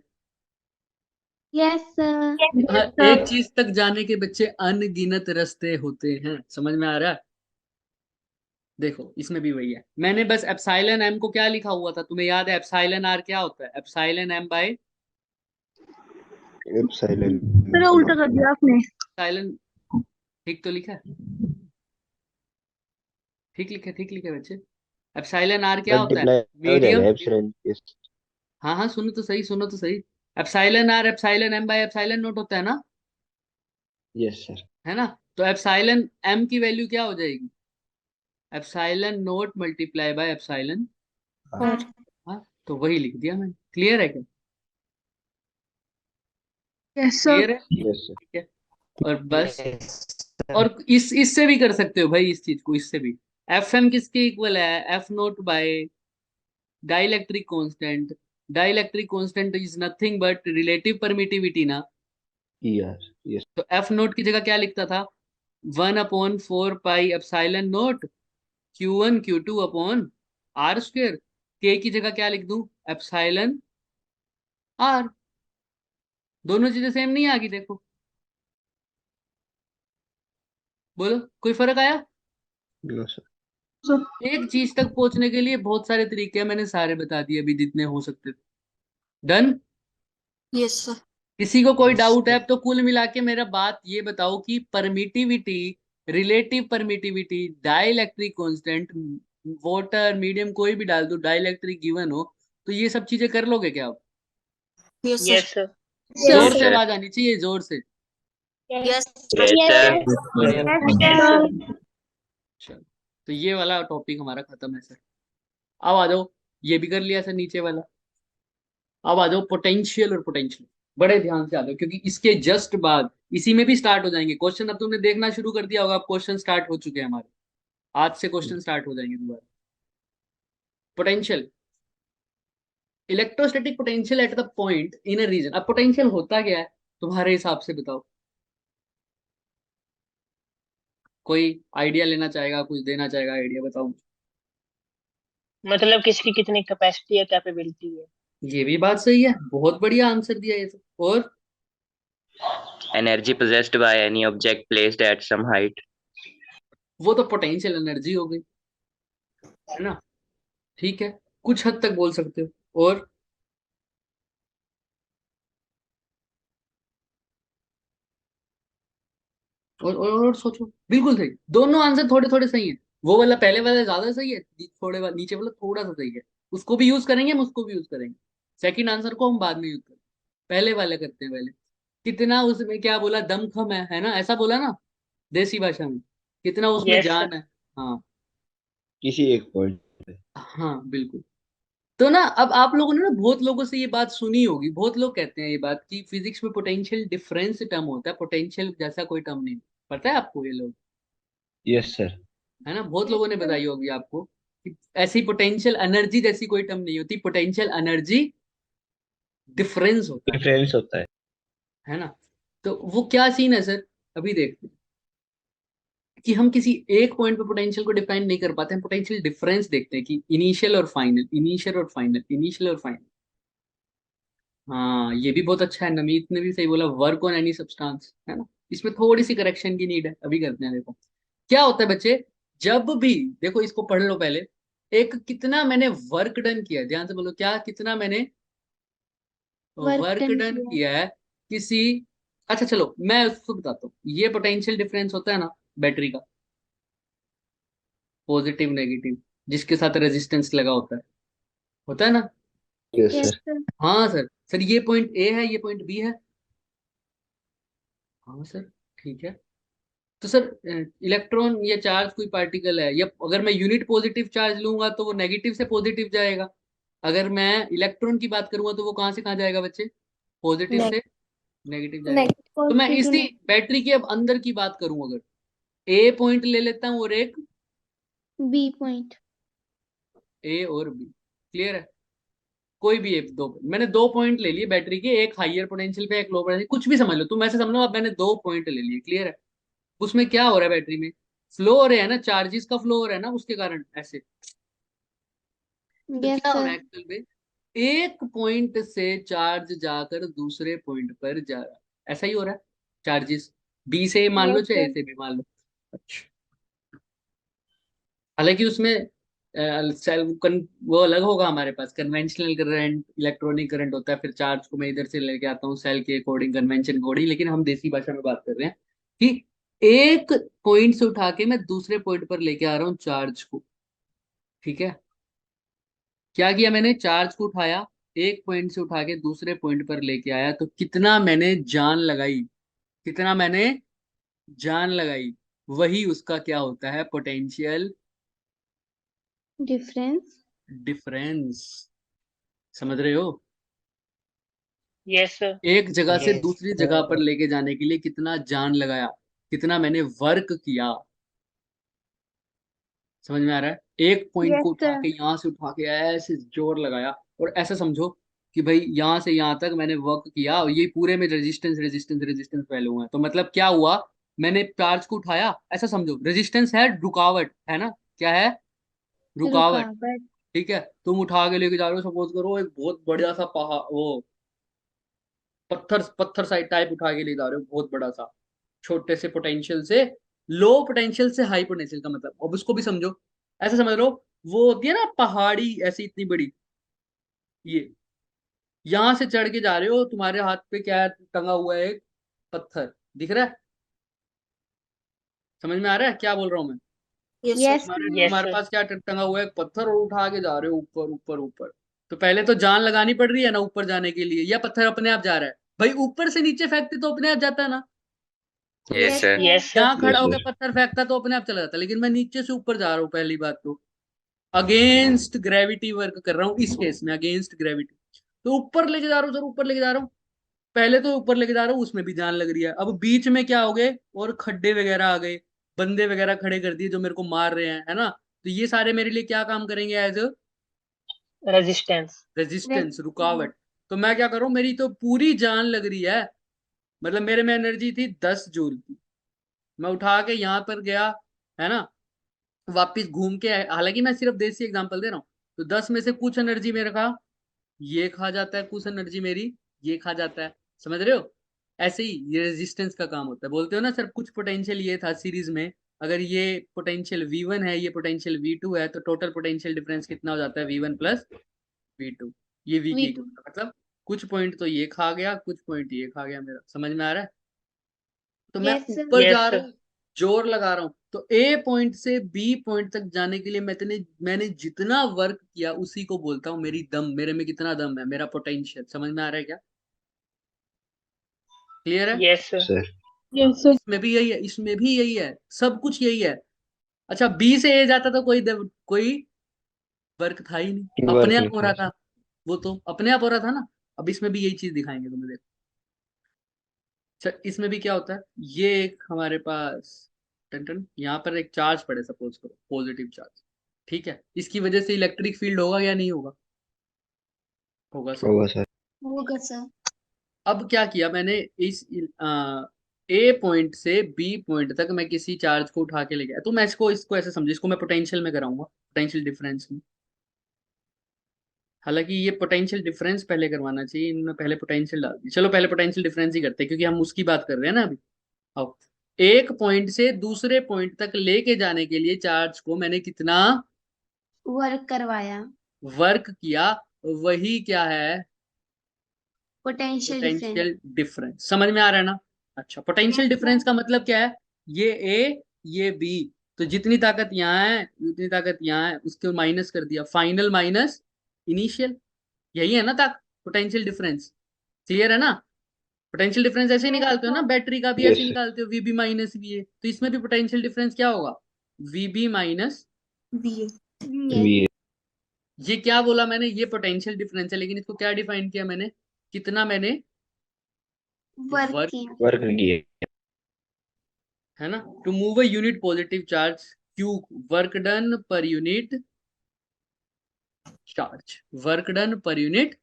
Yes sir. हाँ, सर एक चीज तक जाने के बच्चे अनगिनत रास्ते होते हैं, समझ में आ रहा है। देखो इसमें भी वही है, मैंने बस एप्सिलॉन एम को क्या लिखा हुआ था, तुम्हें याद है एप्सिलॉन आर क्या होता है, epsilon M by epsilon. Sir उल्टा कर दिया आपने। एप्सिलॉन, ठीक तो लिखा है, ठीक लिखे बच्चे। एप्सिलॉन आर क्या होता है, मल्टीप्लाई हो मीडियम, जाएगा एप्सिलॉन। यस। हाँ हाँ सुनो तो सही, सुनो तो सही, epsilon R epsilon M by epsilon naught होता है ना, यस सर। है ना। तो एप्सिलॉन एम की वैल्यू क्या हो जाएगी, epsilon note multiply by epsilon, और हाँ तो वही लिख दिया मैंने, क्लियर है क्या, यस सर। क्लियर है, यस सर। ठीक है। और बस, और इस इससे भी कर सकते हो भाई, इस चीज को इससे भी, एफ एम किसके इक्वल है, F naught by dielectric constant, dielectric constant is nothing but relative permittivity ना, यस। यस। तो एफ नोट की जगह क्या लिखता था, 1/4 pi epsilon note Q1 Q2/r², के की जगह क्या लिख दूं, एप्सिलॉन आर, दोनों चीजें सेम नहीं आ गई, देखो बोलो कोई फर्क आया। No sir. सर एक चीज तक पहुंचने के लिए बहुत सारे तरीके हैं, मैंने सारे बता दिए अभी जितने हो सकते थे, डन। Yes sir. किसी को कोई यस डाउट है, सर। अब तो कुल मिला के मेरा बात ये बताओ कि permittivity, relative permittivity, dielectric constant, water medium कोई भी डाल दो, डाइलेक्ट्रिक गिवन हो, तो ये सब चीजें कर लोगे क्या आप, यस यस सर। सर। जोर यस से सर। आवाज आनी चाहिए, जोर से। Yes yes sir. सर चलो, तो ये वाला टॉपिक हमारा खत्म है सर। अब आ जाओ, ये भी कर लिया सर नीचे वाला, अब आ जाओ पोटेंशियल और पोटेंशियल, बड़े ध्यान से आ जाओ क्योंकि इसके जस्ट बाद इसी में भी स्टार्ट हो जाएंगे क्वेश्चन, अब तुमने देखना शुरू कर दिया होगा, अब क्वेश्चन स्टार्ट हो चुके हैं हमारे, आज से क्वेश्चन स्टार्ट हो जाएंगे दोबारा। Potential, electrostatic potential at the point in a region. अब पोटेंशियल होता क्या है तुम्हारे हिसाब से, बताओ। कोई आइडिया लेना चाहेगा, कुछ देना चाहेगा, आइडिया बताओ। मतलब किसकी कितनी कैपेसिटी है, कैपेबिलिटी है। ये भी बात सही है, बहुत बढ़िया आंसर दिया ये तो। और Energy possessed by any object placed at some height. वो तो पोटेंशियल एनर्जी हो गई, है ना। ठीक है, कुछ हद तक बोल सकते हो। और सोचो, बिल्कुल सही, दोनों आंसर थोड़े थोड़े सही है। वो वाला पहले वाला ज्यादा सही है, थोड़े वाला नीचे वाला थोड़ा सा सही है। उसको भी यूज करेंगे, हम उसको भी यूज करेंगे। सेकंड आंसर को हम बाद में यूज करेंगे, पहले वाले करते हैं पहले। कितना उसमें क्या बोला, दमखम है ना, ऐसा बोला ना देसी भाषा में, कितना उसमें यस जान है। हाँ किसी एक पॉइंट पे। हाँ बिल्कुल। तो ना अब आप लोगों ने ना बहुत लोगों से ये बात सुनी होगी, बहुत लोग कहते हैं ये बात कि फिजिक्स में पोटेंशियल डिफरेंस टर्म होता है, पोटेंशियल जैसा कोई टर्म नहीं। पता है आपको ये लोग, यस सर। है ना, बहुत लोगों ने बताई होगी आपको कि ऐसी पोटेंशियल एनर्जी जैसी कोई टर्म नहीं होती, पोटेंशियल एनर्जी डिफरेंस होता डिफरेंस होता है ना। तो वो क्या सीन है सर, अभी देखते हैं कि हम किसी एक पॉइंट पे पोटेंशियल को डिफाइन नहीं कर पाते, हम पोटेंशियल डिफरेंस देखते हैं कि इनिशियल और फाइनल, इनिशियल और फाइनल, इनिशियल और फाइनल। हाँ ये भी बहुत अच्छा है, नमीत ने भी सही बोला, वर्क ऑन एनी सब्सटेंस, है ना। इसमें थोड़ी सी करेक्शन की नीड है, अभी करते हैं। देखो क्या होता है बच्चे, जब भी देखो इसको पढ़ लो पहले। एक कितना मैंने वर्क डन किया है, ध्यान से बोलो, क्या कितना मैंने वर्क वर्क डन डन किया। किया है किसी। अच्छा चलो मैं उसको बताता हूँ, ये पोटेंशियल डिफरेंस होता है ना बैटरी का, पॉजिटिव नेगेटिव, जिसके साथ रेजिस्टेंस लगा होता है ना। है। Yes yes sir. सर। हाँ सर, सर ये पॉइंट ए है, ये पॉइंट बी है। हाँ सर, ठीक है। तो सर इलेक्ट्रॉन या चार्ज कोई पार्टिकल है, या अगर मैं यूनिट पॉजिटिव चार्ज लूंगा तो वो नेगेटिव से पॉजिटिव जाएगा। अगर मैं इलेक्ट्रॉन की बात करूंगा तो वो कहाँ से कहाँ जाएगा बच्चे, पॉजिटिव से नेगेटिव जाएगा। तो मैं पॉजिटिव टू इसी बैटरी के अब अंदर की बात करूं, अगर ए पॉइंट ले लेता हूँ और एक बी पॉइंट। ए और बी, क्लियर है। कोई भी एक दो, मैंने दो पॉइंट ले लिए बैटरी के, एक हाइयर पोटेंशियल पे, एक लो पोटेंशियल, कुछ भी समझ लो तुम ऐसे समझ लो। अब मैंने दो पॉइंट ले लिए, क्लियर है। उसमें क्या हो रहा है, बैटरी में फ्लो हो रहा है ना, चार्जेस का फ्लो हो रहा है ना उसके कारण ऐसे। तो यस क्या हो रहा सर। है एक्चुअल में, एक पॉइंट से चार्ज जाकर दूसरे पॉइंट पर जा रहा है, ऐसा ही हो रहा है। चार्जेस बी से मान लो यस चाहे ए सर। से भी मान लो। अच्छा, हालांकि उसमें सेल वो अलग होगा, हमारे पास कन्वेंशनल करंट, इलेक्ट्रॉनिक करंट होता है, फिर चार्ज को मैं इधर से लेके आता हूँ सेल के अकॉर्डिंग, कन्वेंशन अकॉर्डिंग। लेकिन हम देसी भाषा में बात कर रहे हैं कि एक पॉइंट से उठा के मैं दूसरे पॉइंट पर लेके आ रहा हूँ चार्ज को, ठीक है। क्या किया मैंने, चार्ज को उठाया, एक पॉइंट से उठा के दूसरे पॉइंट पर लेके आया, तो कितना मैंने जान लगाई, कितना मैंने जान लगाई, वही उसका क्या होता है, पोटेंशियल डिफरेंस। डिफरेंस। समझ रहे हो, यस सर। एक जगह से यस दूसरी जगह पर लेके जाने के लिए कितना जान लगाया, कितना मैंने वर्क किया। समझ में आ रहा है, एक पॉइंट को यस उठा सर। के यहाँ से उठा के ऐसे जोर लगाया, और ऐसा समझो कि भाई यहाँ से यहाँ तक मैंने वर्क किया, और ये पूरे में रेजिस्टेंस रेजिस्टेंस रेजिस्टेंस फैले हुए हैं। तो मतलब क्या हुआ, मैंने चार्ज को उठाया, ऐसा समझो रेजिस्टेंस है, रुकावट है ना, क्या है, रुकावट। रुकावट। ठीक है, तुम उठा के लेके जा रहे हो, सपोज करो एक बहुत बढ़िया सा पहाड़, वो पत्थर पत्थर साइड टाइप उठा के ले जा रहे हो, बहुत बड़ा सा, छोटे से पोटेंशियल से लो पोटेंशियल से हाई पोटेंशियल का मतलब, अब उसको भी समझो, ऐसा समझ लो वो होती है ना पहाड़ी ऐसी इतनी बड़ी, ये यहां से चढ़ के जा रहे हो, तुम्हारे हाथ पे क्या है, टंगा हुआ है एक पत्थर, दिख रहा है, समझ में आ रहा है क्या बोल रहा हूँ मैं। यस तुम्हारे सर। यस तुम्हारे सर। पास क्या टंगा हुआ है, एक पत्थर, और उठा के जा रहे हो ऊपर ऊपर ऊपर। तो पहले तो जान लगानी पड़ रही है ना ऊपर जाने के लिए, या पत्थर अपने आप जा रहा है, भाई ऊपर से नीचे फेंकते तो अपने आप जाता है ना। Yes, yes sir. Sir. Yes sir. यहाँ खड़ा यस होकर सर। पत्थर फेंकता तो अपने आप चला जाता, लेकिन मैं नीचे से ऊपर जा रहा हूँ, पहली बात तो अगेंस्ट ग्रेविटी वर्क कर रहा हूँ, इस केस में अगेंस्ट ग्रेविटी। तो ऊपर लेके जा रहा हूँ सर, ऊपर लेके जा रहा हूँ, पहले तो ऊपर लेके जा रहा हूँ, उसमें भी जान लग रही है। अब बीच में क्या हो गए, और खड्डे वगैरह आ गए, बंदे वगैरह खड़े कर दिए जो मेरे को मार रहे हैं, है ना। तो ये सारे मेरे लिए क्या काम करेंगे, एज रेजिस्टेंस। रेजिस्टेंस रुकावट। तो मैं क्या करूं, मेरी तो पूरी जान लग रही है, मतलब मेरे में एनर्जी थी 10 जूल की, मैं उठा के यहाँ पर गया, है ना, वापिस घूम के हालांकि मैं सिर्फ देसी एग्जांपल दे रहा हूँ, तो 10 में से कुछ एनर्जी मेरे का ये खा जाता है, कुछ एनर्जी मेरी ये खा जाता है, समझ रहे हो। ऐसे ही ये रेजिस्टेंस का काम होता है। बोलते हो ना सर कुछ पोटेंशियल ये था सीरीज में, अगर ये पोटेंशियल V1 है, ये पोटेंशियल V2 है, तो टोटल पोटेंशियल डिफरेंस कितना हो जाता है, V1 प्लस V2। ये V की V2 मतलब कुछ पॉइंट तो ये खा गया, कुछ पॉइंट ये खा गया, मेरा समझ में आ रहा है। तो मैं Yes, sir. ऊपर Yes, जा sir. रहा हूँ, जोर लगा रहा हूँ, तो A पॉइंट से B पॉइंट तक जाने के लिए मैंने जितना वर्क किया उसी को बोलता हूँ मेरी दम, मेरे में कितना दम है, मेरा पोटेंशियल। समझ में आ रहा है क्या, क्लियर है। Yes sir. Sir Yes, sir. इसमें भी यही है, इसमें भी यही है, सब कुछ यही है। अच्छा B से A जाता तो कोई वर्क था ही नहीं, वर्क अपने नहीं आप हो था रहा था, वो तो अपने आप हो रहा था ना। अब इसमें भी यही चीज दिखाएंगे तुम्हें, देखो। अच्छा इसमें भी क्या होता है, ये एक हमारे पास टन टन यहाँ पर एक चार्ज पड़े, सपोज करो पॉजिटिव चार्ज, ठीक है, इसकी वजह से इलेक्ट्रिक फील्ड होगा या नहीं होगा, होगा सर। होगा सर। होगा सर। अब क्या किया मैंने, इस ए पॉइंट से बी पॉइंट तक मैं किसी चार्ज को उठा के ले गया, तो मैं इसको ऐसे समझे, इसको मैं पोटेंशियल में कराऊंगा, पोटेंशियल डिफरेंस में। हालांकि ये पोटेंशियल डिफरेंस पहले करवाना चाहिए, इनमें पहले पोटेंशियल डाल दी, चलो पहले पोटेंशियल डिफरेंस ही करते हैं क्योंकि हम उसकी बात कर रहे हैं ना अभी। अब एक पॉइंट से दूसरे पॉइंट तक लेके जाने के लिए चार्ज को मैंने कितना वर्क करवाया। वर्क किया, वही क्या है, पोटेंशियल डिफरेंस। Potential difference. समझ में आ रहा है ना। अच्छा पोटेंशियल डिफरेंस का मतलब क्या है, ये ए ये बी, तो जितनी ताकत यहाँ है उतनी ताकत यहाँ है, उसको माइनस कर दिया, फाइनल माइनस इनिशियल, यही है ना ताकत पोटेंशियल डिफरेंस। क्लियर है ना। पोटेंशियल डिफरेंस ऐसे ही निकालते हो ना, बैटरी का भी ऐसे ही यस निकालते हो, VB माइनस VA, तो इसमें भी पोटेंशियल डिफरेंस क्या होगा, VB माइनस। VA। वी ये क्या बोला मैंने, ये पोटेंशियल डिफरेंस है, लेकिन इसको क्या डिफाइन किया मैंने, कितना मैंने वर्क वर्क, किया। वर्क किए। है ना। To move a unit positive charge Q, work done per unit charge, work done per unit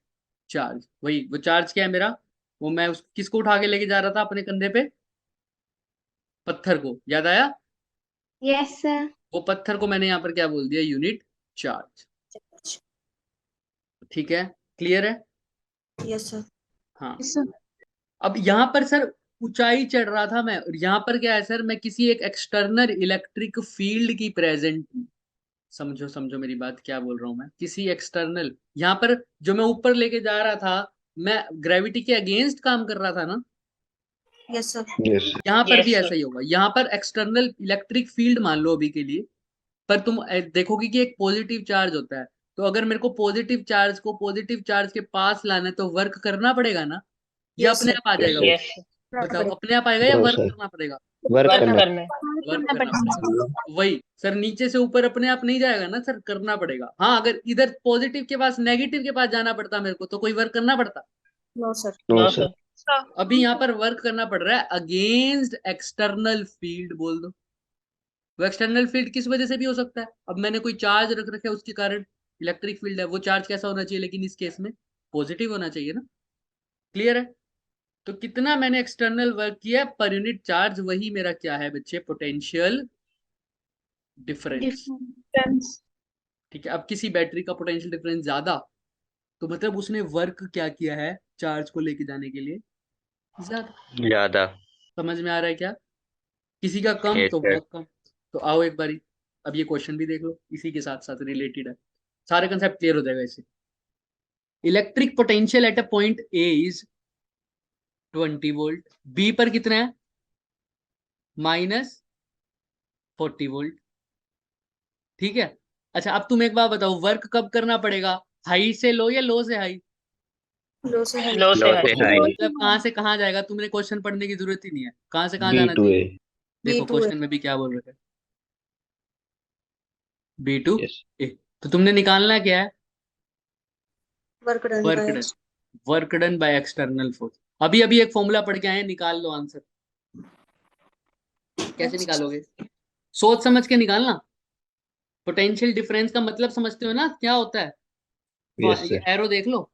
charge, वही वो चार्ज क्या है मेरा, वो मैं किसको उठा के लेके जा रहा था अपने कंधे पे, पत्थर को, याद आया। Yes sir. वो पत्थर को मैंने यहाँ पर क्या बोल दिया, यूनिट चार्ज। ठीक है, क्लियर है। Yes sir. हाँ Yes, sir. अब यहाँ पर सर ऊंचाई चढ़ रहा था मैं, और यहाँ पर क्या है सर, मैं किसी एक एक्सटर्नल इलेक्ट्रिक फील्ड की प्रेजेंट, समझो समझो मेरी बात क्या बोल रहा हूँ मैं, किसी एक्सटर्नल, यहाँ पर जो मैं ऊपर लेके जा रहा था, मैं ग्रेविटी के अगेंस्ट काम कर रहा था ना, यस सर। यस यहाँ पर Yes, भी sir. ऐसा ही होगा। यहाँ पर एक्सटर्नल इलेक्ट्रिक फील्ड मान लो अभी के लिए, पर तुम देखोगे कि एक पॉजिटिव चार्ज होता है, तो अगर मेरे को पॉजिटिव चार्ज को पॉजिटिव चार्ज के पास लाना है तो वर्क करना पड़ेगा ना, या यस अपने सर। आप आ जाएगा वो, Yes, sir. बताओ अपने आप आएगा या नो वर्क सर, करना पड़ेगा, वर्क वर्क करना। करना है। वर्क करना करना पड़ेगा। पड़ेगा। वही सर, नीचे से ऊपर अपने आप नहीं जाएगा ना सर, करना पड़ेगा। हाँ अगर इधर पॉजिटिव के पास नेगेटिव के पास जाना पड़ता मेरे को, तो कोई वर्क करना पड़ता, no sir. No No, sir. sir. अभी यहाँ पर वर्क करना पड़ रहा है अगेंस्ट एक्सटर्नल फील्ड, बोल दो। वो एक्सटर्नल फील्ड किस वजह से भी हो सकता है, अब मैंने कोई चार्ज रख रखा है उसके कारण इलेक्ट्रिक फील्ड है, वो चार्ज कैसा होना चाहिए, लेकिन इस केस में पॉजिटिव होना चाहिए ना। क्लियर है। तो कितना मैंने एक्सटर्नल वर्क किया पर यूनिट चार्ज, वही मेरा क्या है बच्चे, पोटेंशियल डिफरेंस। Difference. ठीक है, अब किसी बैटरी का पोटेंशियल डिफरेंस ज्यादा, तो मतलब उसने वर्क क्या किया है चार्ज को लेके जाने के लिए, ज्यादा। ज्यादा। समझ में आ रहा है क्या, किसी का कम यस तो सर। बहुत कम। तो आओ एक बारी, अब ये क्वेश्चन भी देख लो, इसी के साथ साथ रिलेटेड है, सारे कंसेप्ट क्लियर हो जाएगा इससे। Electric potential at a point A is 20 volt, B पर कितना है, -40 वोल्ट। ठीक है। अच्छा अब तुम एक बात बताओ, वर्क कब करना पड़ेगा, हाई से लो या लो से हाई, लो से है। Low से लो high. से हाई। मतलब कहाँ से कहाँ जाएगा, तुमने क्वेश्चन पढ़ने की जरूरत ही नहीं है, कहाँ से कहाँ बी जाना टू चाहिए। ए। देखो B2 है। क्वेश्चन में भी क्या बोल रहे थे, B2 यस ए, तो तुमने निकालना क्या है, work done work by done, work done by external force. अभी अभी एक फॉर्मूला पढ़ के आए, निकाल लो आंसर। कैसे निकालोगे, सोच समझ के निकालना। पोटेंशियल डिफरेंस का मतलब समझते हो ना क्या होता है, Yes, ये sir. एरो देख लो,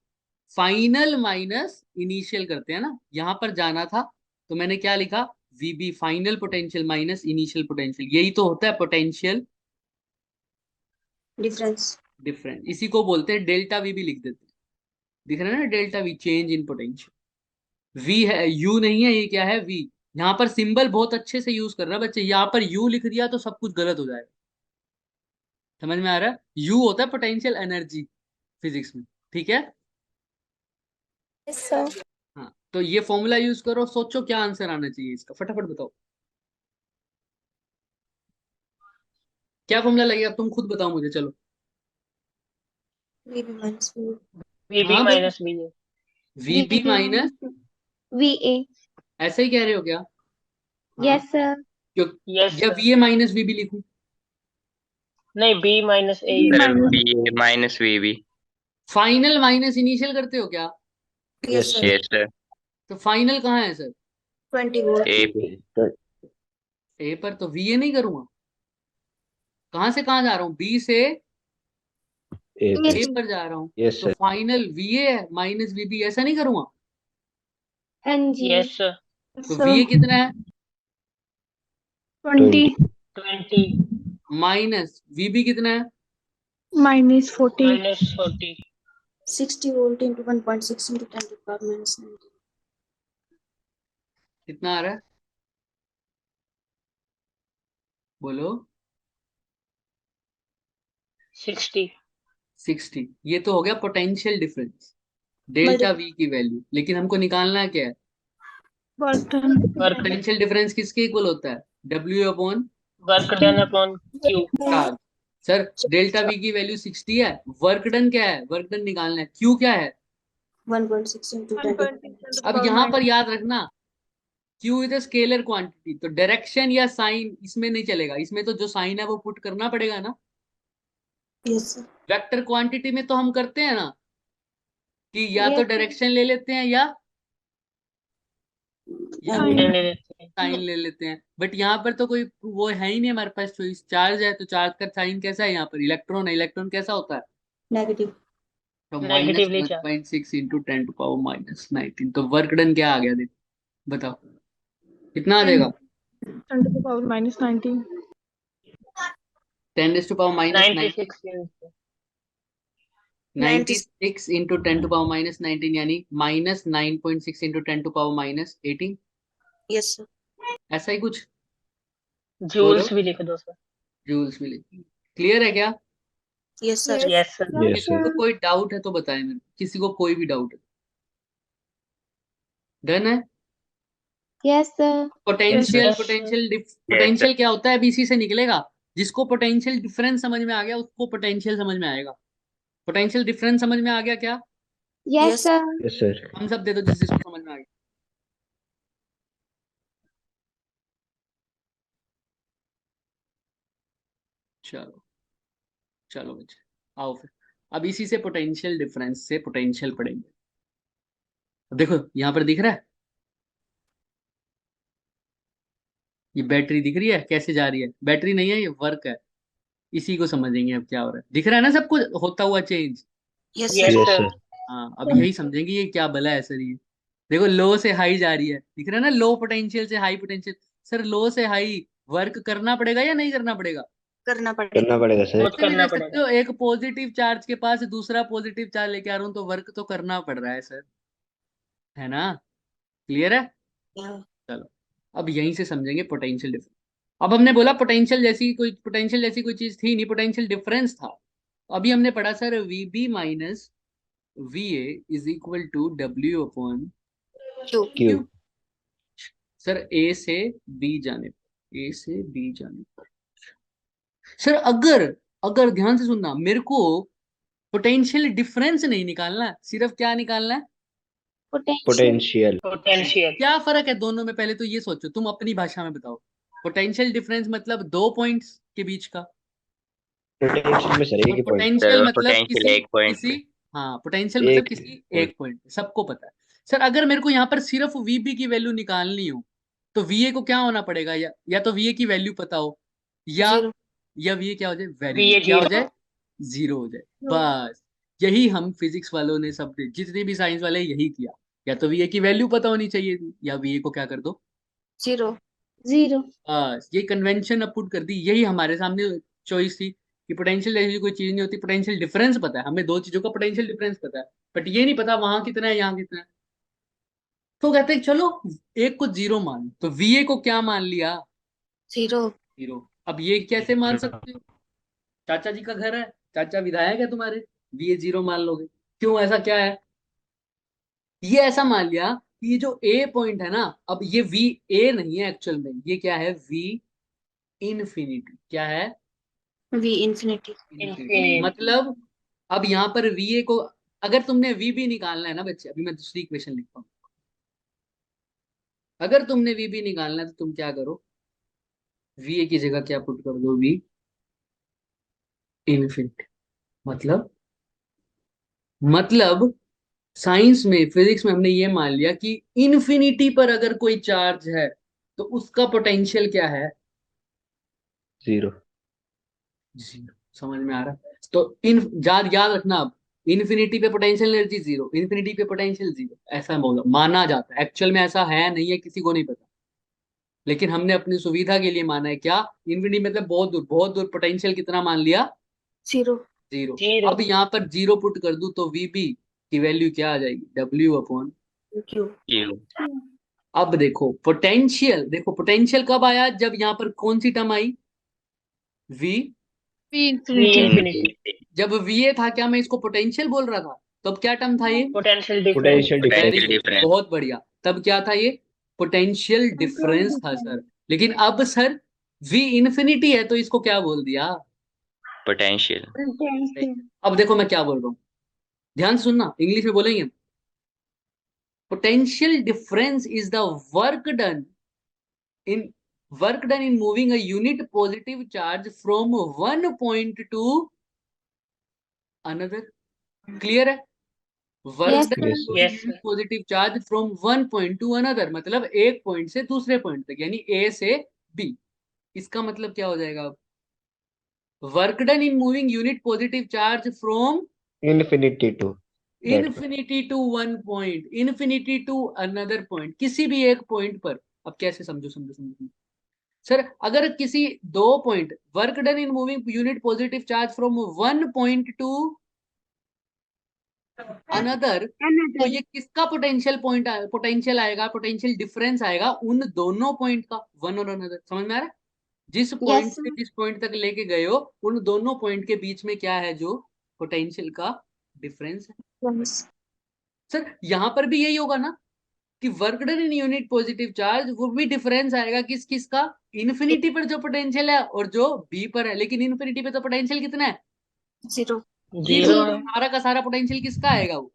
फाइनल माइनस इनिशियल करते हैं ना, यहाँ पर जाना था तो मैंने क्या लिखा, VB final potential minus initial potential, यही तो होता है पोटेंशियल डिफरेंस। डिफरेंस, इसी को बोलते हैं डेल्टा वी भी लिख देते हैं, दिख रहा है ना delta V, change in potential. V है, यू नहीं है, ये क्या है, वी। यहाँ पर सिंबल बहुत अच्छे से यूज कर रहा है बच्चे, यहाँ पर यू लिख दिया तो सब कुछ गलत हो जाएगा, समझ में आ रहा है? यू होता है पोटेंशियल एनर्जी फिजिक्स में, ठीक है? हाँ, तो ये फॉर्मूला यूज करो, सोचो क्या आंसर आना चाहिए इसका, फटाफट बताओ क्या फॉर्मूला लगेगा, तुम खुद बताओ मुझे, चलो। वीबी माइनस वी। वीबी हाँ भाई, minus V A. VB minus, VA। ऐसा ही कह रहे हो क्या? हाँ, Yes sir। क्यों, यस या वीए माइनस वीबी लिखूं? नहीं, B minus A. Sir BA minus VB। Final minus initial करते हो क्या? Yes sir. Yes sir। तो फाइनल कहाँ है सर? 20 वोल्ट। A पे। ए पर, तो वीए नहीं करूंगा, कहाँ से कहाँ जा रहा हूँ, बी से A ए पे। पर जा रहा हूँ, Yes, तो sir. फाइनल वीए है माइनस वीबी, ऐसा नहीं करूंगा? हाँ जी। Yes sir. तो वीए कितना है? 20 20 माइनस वीबी कितना है? minus 40 minus 40। 60 volt into 1.6 into 10 to the power minus 19। कितना आ रहा है, बोलो? 60। 60। ये तो हो गया पोटेंशियल डिफरेंस, डेल्टा वी की वैल्यू, लेकिन हमको निकालना है क्या है, work done। Work potential difference किसके इक्वल होता है, W upon work done upon Q. Charge. Sir delta we की वैल्यू 60 है, वर्क डन क्या है, वर्क डन निकालना है, क्यू क्या है? 1.6 into 10 to the power। अब यहाँ पर याद रखना, Q is a scalar quantity, तो डायरेक्शन या साइन इसमें नहीं चलेगा, इसमें तो जो साइन है वो पुट करना पड़ेगा ना। Yes sir. वेक्टर क्वांटिटी में तो हम करते हैं ना कि या तो Yes। डायरेक्शन ले लेते हैं या ले लेते हैं। साइन ले लेते हैं, बट यहाँ पर तो कोई वो है ही नहीं हमारे पास चॉइस, चार्ज है तो चार्ज का साइन कैसा है, यहाँ पर इलेक्ट्रॉन है, इलेक्ट्रॉन कैसा होता है, नेगेटिव। तो minus negatively 1.6 into 10 to power minus 19, तो वर्क डन क्या आ गया, देखो बताओ कितना आ जाएगा, 10 to the power minus 19 10 to power minus 96। 96 into 10 to power minus 19, यानी minus 9.6 into 10 to power minus 18, yes sir. ऐसा ही कुछ, जूल्स भी लिख दो सर। जूल्स मिले। क्लियर है क्या? Yes sir. Yes sir. Yes, किसी sir. को कोई डाउट है तो बताएं मेरे को, किसी को कोई भी डाउट है? डन है? Yes sir। Potential Yes, sir. Potential क्या होता है, अभी इसी से निकलेगा, जिसको पोटेंशियल डिफरेंस समझ में आ गया उसको पोटेंशियल समझ में आएगा। पोटेंशियल डिफरेंस समझ में आ गया क्या? Yes Yes। sir। Yes, sir. हम सब दे दो जिसको समझ में आ गया। चलो चलो बच्चे आओ फिर, अब इसी से पोटेंशियल डिफरेंस से पोटेंशियल पढ़ेंगे। देखो यहाँ पर दिख रहा है, ये बैटरी दिख रही है कैसे जा रही है, बैटरी नहीं है ये वर्क है, इसी को समझेंगे अब क्या हो रहा है, दिख रहा है ना सब कुछ होता हुआ change. Yes Yes, sir. Yes, sir. sir. हाँ अब यही समझेंगे ये क्या भला है सर, ये देखो लो से हाई जा रही है, दिख रहा है ना, लो पोटेंशियल से हाई पोटेंशियल। सर लो से हाई वर्क करना पड़ेगा या नहीं करना पड़ेगा? करना पड़ेगा। करना पड़ेगा सर। बहुत ऐसे नहीं करना देख सकते हो, एक पॉजिटिव चार्ज के पास दूसरा पॉजिटिव चार्ज लेके आ रहा हूँ तो वर्क तो करना पड़ रहा है सर, है ना? क्लियर है? Yeah। चलो अब यहीं से समझेंगे पोटेंशियल डिफरेंस। अब हमने बोला पोटेंशियल जैसी कोई चीज थी नहीं, पोटेंशियल डिफरेंस था। अभी हमने पढ़ा sir VB minus VA is equal to W upon Q. Q. Sir A से बी जाने पर, ए से बी जाने पर सर अगर अगर ध्यान से सुनना, मेरे को पोटेंशियल डिफरेंस नहीं निकालना है, सिर्फ क्या निकालना है, Potential. पोटेंशियल। क्या फर्क है दोनों में, पहले तो ये सोचो, तुम अपनी भाषा में बताओ। पोटेंशियल डिफरेंस मतलब दो पॉइंट्स के बीच का, Potential में सर एक ही point. पोटेंशियल मतलब पोटेंशियल किसी एक पॉइंट किसी हाँ पोटेंशियल मतलब एक किसी point. एक पॉइंट, सबको पता है। सर अगर मेरे को यहाँ पर सिर्फ वीबी की वैल्यू निकालनी हो तो वीए को क्या होना पड़ेगा, या तो वीए की वैल्यू पता हो, या जीरो। या वीए क्या हो जाए, VA क्या हो 0। जाए, जीरो हो जाए, बस यही हम फिजिक्स वालों ने सब जितने भी साइंस वाले यही किया, या तो वीए की वैल्यू पता होनी चाहिए थी या वीए को क्या कर दो 0 ये कन्वेंशन अब पुट कर दी। यही हमारे सामने चॉइस थी कि पोटेंशियल जैसी कोई चीज नहीं होती, पोटेंशियल डिफरेंस पता है हमें, दो चीजों का पोटेंशियल डिफरेंस पता है, बट ये नहीं पता वहां कितना है यहाँ कितना है। तो कहते हैं चलो एक को 0 मान लो, तो वीए को क्या मान लिया 0 0। अब ये कैसे मान सकते हो, चाचा जी का घर है, चाचा विधायक है तुम्हारे, वीए 0 मान लोगे, क्यों ऐसा क्या है? ये ऐसा मान लिया कि ये जो ए पॉइंट है ना, अब ये वी ए नहीं है एक्चुअल में, ये क्या है वी इन्फिनिटी। क्या है? V infinity Infinity। मतलब अब यहाँ पर वी ए को अगर तुमने वी बी निकालना है ना बच्चे, अभी मैं दूसरी इक्वेशन लिखता हूँ, अगर तुमने वी बी निकालना है तो तुम क्या करो, वी ए की जगह क्या पुट कर दो, वी इन्फिनिटी। मतलब साइंस में फिजिक्स में हमने ये मान लिया कि इन्फिनिटी पर अगर कोई चार्ज है तो उसका पोटेंशियल क्या है 0। 0। समझ में आ रहा है? तो इन याद रखना, अब इन्फिनिटी पे पोटेंशियल एनर्जी 0, इन्फिनिटी पे पोटेंशियल 0, ऐसा बोला माना जाता है। एक्चुअल में ऐसा है नहीं है, किसी को नहीं पता, लेकिन हमने अपनी सुविधा के लिए माना है। क्या इन्फिनिटी मतलब बहुत दूर पोटेंशियल कितना मान लिया 0 0। 0 अब यहाँ पर 0 पुट कर दूं तो वीबी की वैल्यू क्या आ जाएगी, W/। Q Q अब देखो पोटेंशियल कब आया, जब यहाँ पर कौन सी टर्म आई V। V V infinity infinity जब VA था क्या मैं इसको पोटेंशियल बोल रहा था, तब क्या टर्म था ये, potential difference potential very difference. Good, difference बहुत बढ़िया। तब क्या था ये, पोटेंशियल डिफरेंस था सर। लेकिन अब सर V इन्फिनिटी है तो इसको क्या बोल दिया। potential अब देखो मैं क्या बोल रहा हूँ, ध्यान से सुनना, इंग्लिश में बोलेंगे। Potential difference is the work done in moving a unit positive charge from one point to another। Clear है? Work Yes, done sir. Yes, sir. Positive charge from one point to another, मतलब एक पॉइंट से दूसरे पॉइंट तक, यानी ए से बी। इसका मतलब क्या हो जाएगा अब, work done in moving unit positive charge from infinity to infinity to one point, infinity to another point, किसी भी एक पॉइंट पर। अब कैसे समझो सर, अगर किसी दो point, work done in moving unit positive charge from one point to another, तो ये किसका पोटेंशियल आएगा, पोटेंशियल डिफरेंस आएगा उन दोनों पॉइंट का, वन और अनदर। समझ में आ रहा है? जिस पॉइंट से जिस पॉइंट तक लेके गए हो, उन दोनों पॉइंट के बीच में क्या है, जो पोटेंशियल का डिफरेंस है। सर यहाँ पर भी यही होगा ना कि work done in unit positive charge, वो भी डिफरेंस आएगा किस का, इन्फिनिटी पर जो पोटेंशियल है और जो बी पर है। लेकिन इन्फिनिटी पे तो पोटेंशियल कितना है 0 ये 0 सारा का सारा पोटेंशियल किसका आएगा वो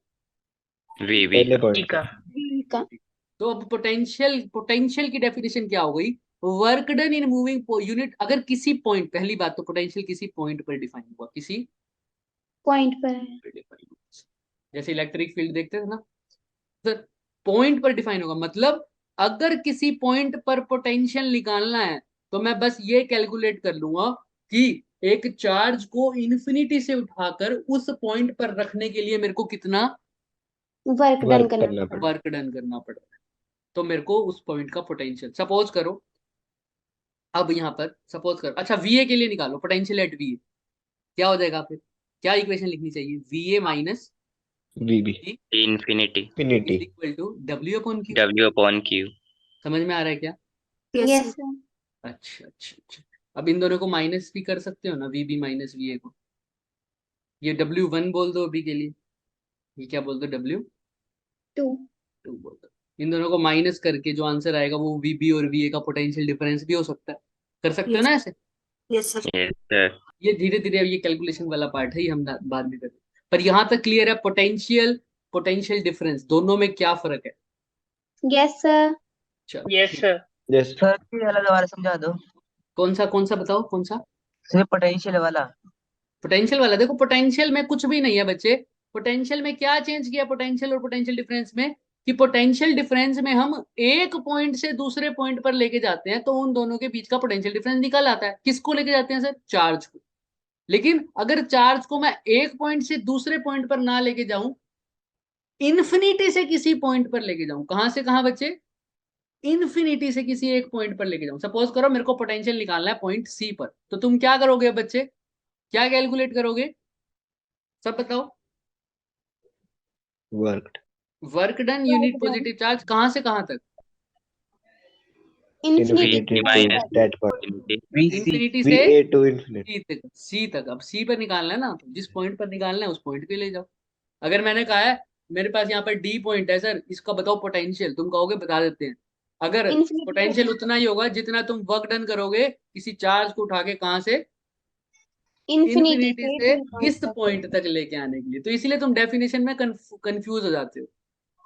VB पहले V पॉइंट का का तो अब पोटेंशियल की डेफिनेशन क्या हो गई, work done in moving unit. अगर किसी पॉइंट, पहली बात तो पोटेंशियल किसी पॉइंट पर डिफाइन हुआ, किसी पॉइंट पर है। पर डिफाइन हुआ। जैसे इलेक्ट्रिक फील्ड देखते थे ना सर, पॉइंट पर डिफाइन होगा। मतलब अगर किसी पॉइंट पर पोटेंशियल निकालना है तो मैं बस ये कैलकुलेट कर लूंगा कि एक चार्ज को इन्फिनिटी से उठाकर उस पॉइंट पर रखने के लिए मेरे को कितना वर्क डन वर्क करना करना पड़ेगा। वर्क डन करना पड़ेगा, तो मेरे को उस पॉइंट का पोटेंशियल सपोज करो। अब यहाँ पर सपोज करो, अच्छा वीए के लिए निकालो पोटेंशियल एट वीए, क्या हो जाएगा फिर, क्या इक्वेशन लिखनी चाहिए, V A minus V B infinity infinity is equal to W upon Q. W/Q समझ में आ रहा है क्या? यस अच्छा। अब इन दोनों को माइनस भी कर सकते हो ना, वीबी माइनस वीए को, ये W1 बोल दो अभी के लिए, ये क्या बोल दो W2 2 बोल दो। इन दोनों को माइनस करके जो आंसर आएगा वो वीबी और वीए का पोटेंशियल डिफरेंस भी हो सकता है। कर सकते हो ना ऐसे? यस सर yes sir ये धीरे धीरे अब ये कैलकुलेशन वाला पार्ट है, ये हम बाद में करेंगे। पर यहाँ तक क्लियर है, पोटेंशियल डिफरेंस दोनों में क्या फर्क है। यस सर चलो yes sir यस सर ये वाला दोबारा समझा दो। कौन सा बताओ, कौन सा सिर्फ पोटेंशियल वाला। पोटेंशियल वाला? देखो पोटेंशियल में कुछ भी नहीं है बच्चे, पोटेंशियल में क्या चेंज किया पोटेंशियल और पोटेंशियल डिफरेंस में, कि पोटेंशियल डिफरेंस में हम एक पॉइंट से दूसरे पॉइंट पर लेके जाते हैं तो उन दोनों के बीच का पोटेंशियल डिफरेंस निकल आता है। किसको लेके जाते हैं सर, चार्ज को। लेकिन अगर चार्ज को मैं एक पॉइंट से दूसरे पॉइंट पर ना लेके जाऊं, इन्फिनिटी से किसी पॉइंट पर लेके जाऊं, कहां से कहां बच्चे, इन्फिनिटी से किसी एक पॉइंट पर लेके जाऊं। सपोज करो मेरे को पोटेंशियल निकालना है पॉइंट सी पर, तो तुम क्या करोगे बच्चे, क्या कैलकुलेट करोगे, सब बताओ। Work work done unit positive charge, कहां से कहां तक, infinity infinity to minus that point infinity. Infinity V से ए टू इन्फिनिटी। सी तक, सी तक। अब सी पर निकालना है ना, तो जिस पॉइंट पर निकालना है उस पॉइंट पे ले जाओ। अगर मैंने कहा है मेरे पास यहाँ पर डी पॉइंट है सर, इसका बताओ पोटेंशियल, तुम कहोगे बता देते हैं। अगर इन्फिनिटी पोटेंशियल उतना ही होगा जितना तुम वर्क डन करोगे किसी चार्ज को उठा के, कहां से, इन्फिनिटी इन्फिनिटी से से इस पॉइंट तक लेके आने के लिए। तो इसीलिए तुम डेफिनेशन में कंफ्यूज हो जाते हो।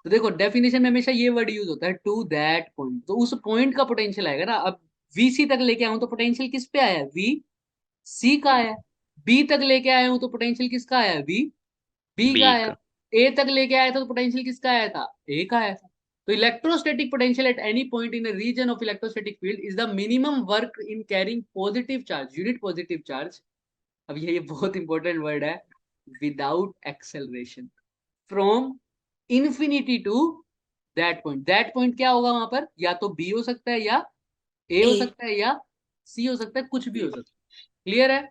तो देखो डेफिनेशन में हमेशा ये वर्ड यूज होता है, टू दैट पॉइंट, तो उस पॉइंट का पोटेंशियल आएगा ना। अब वी सी तक लेके आऊं तो पोटेंशियल किस पे आया, वी सी का आया। बी तक लेके आया हूं तो पोटेंशियल किसका आया, वी बी का B आया। का ए तक लेके आया था तो पोटेंशियल किसका आया था, ए का आया था। तो electrostatic potential at any point in a region of electrostatic field is the minimum work in carrying positive charge, unit positive charge. अब ये बहुत इंपॉर्टेंट वर्ड है, without acceleration from infinity to that point. That point क्या होगा वहां पर, या तो बी हो सकता है, या ए हो सकता है, या सी हो सकता है, कुछ भी हो सकता है। क्लियर है।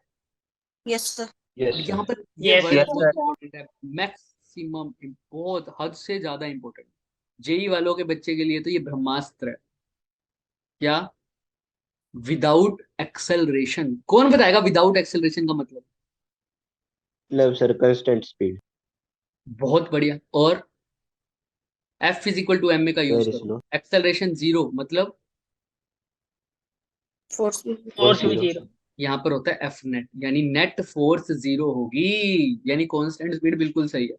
Yes sir. यस अब सर। यहाँ पर ये Yes, वर्ड yes, बहुत sir. इंपॉर्टेंट है, मैक्सिमम, बहुत हद से ज्यादा इंपॉर्टेंट। जेई वालों के बच्चे के लिए तो ये ब्रह्मास्त्र है। क्या, विदाउट एक्सेलरेशन। कौन बताएगा विदाउट एक्सेलरेशन का मतलब। मतलब सर कांस्टेंट स्पीड। बहुत बढ़िया। और F is equal to M A का यूज वेरी करो। स्लो। एक्सेलरेशन जीरो मतलब फोर्स फोर्स भी zero. जीरो। यहाँ पर होता है एफ नेट, यानी नेट फोर्स जीरो होगी, यानी कांस्टेंट स्पीड बिल्कुल सही है,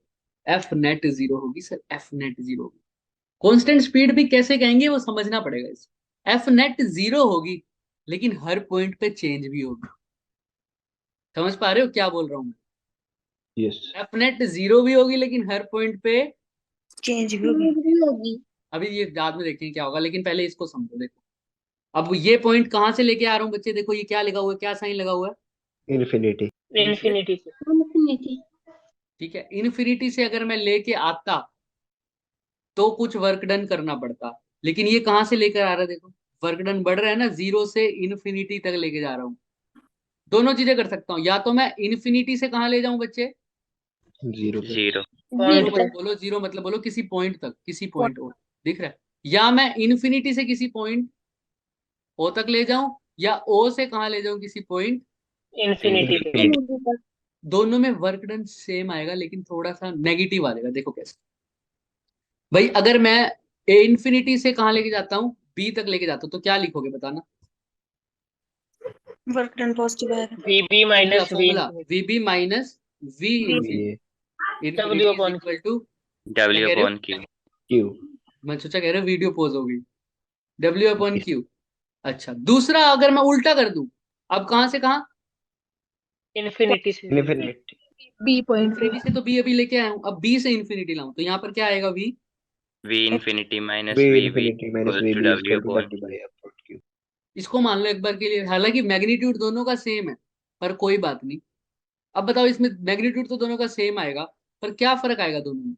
एफ नेट जीरो होगी सर, एफ नेट जीरो होगी। कांस्टेंट स्पीड भी कैसे कहेंगे वो समझना पड़ेगा इस। एफ नेट जीरो होगी लेकिन हर पॉइंट पे चेंज भी होगी। समझ पा रहे हो क्या बोल रहा हूँ मैं, यस। एफ नेट जीरो भी होगी लेकिन हर पॉइंट पे। चेंज भी होगी। होगी। अभी ये बाद में देखेंगे क्या होगा, लेकिन पहले इसको समझो। देखो अब ये पॉइंट कहाँ से लेके आ रहा हूँ बच्चे, देखो ये क्या लिखा हुआ है, क्या साइन लगा हुआ है, इन्फिनिटी। इन्फिनिटी से। इन्फिनिटी ठीक है। इन्फिनिटी से अगर मैं लेके आता तो कुछ वर्क डन करना पड़ता, लेकिन ये कहाँ से लेकर आ रहा है, देखो वर्क डन बढ़ रहा है ना, जीरो से इन्फिनिटी तक लेके जा रहा हूँ। दोनों चीजें कर सकता हूँ, या तो मैं इन्फिनिटी से कहाँ ले जाऊं बच्चे, जीरो पे। zero. पॉइंट जीरो पे। मत बोलो, जीरो मतलब बोलो किसी पॉइंट तक, किसी पॉइंट ओ, दिख रहा है, या मैं इन्फिनिटी से किसी पॉइंट ओ तक ले जाऊं, या ओ से कहाँ ले जाऊं किसी पॉइंट। इन्फिनिटी पे। Infinity. दोनों में वर्क डन सेम आएगा लेकिन थोड़ा सा नेगेटिव आएगा। देखो कैसे भाई, अगर मैं ए इन्फिनिटी से कहाँ लेके जाता हूँ, बी तक लेके जाता हूँ, तो क्या लिखोगे बताना। वर्क डन पॉजिटिव आएगा। VB minus V formula infinity. VB minus V ये infinity W is upon equal to, W कह रहे हो? upon Q. क्यू। मैं सोचा कह रहे हो वीडियो पोज होगी, डब्ल्यू अपॉन क्यू। अच्छा दूसरा अगर मैं उल्टा कर दूं, अब कहां से कहां, इन्फिनिटी से। इन्फिनिटी। B point इन्फिनिटी से तो बी अभी लेके आया हूं, अब बी से इन्फिनिटी लाऊं तो यहाँ पर क्या आएगा, V V infinity minus V VB infinity minus equals V to B W equal to upon W by upon Q. इसको मान लो एक बार के लिए, हालांकि मैग्नीट्यूड दोनों का सेम है पर कोई बात नहीं। अब बताओ इसमें मैग्नीट्यूड तो दोनों का सेम आएगा पर क्या फर्क आएगा दोनों में,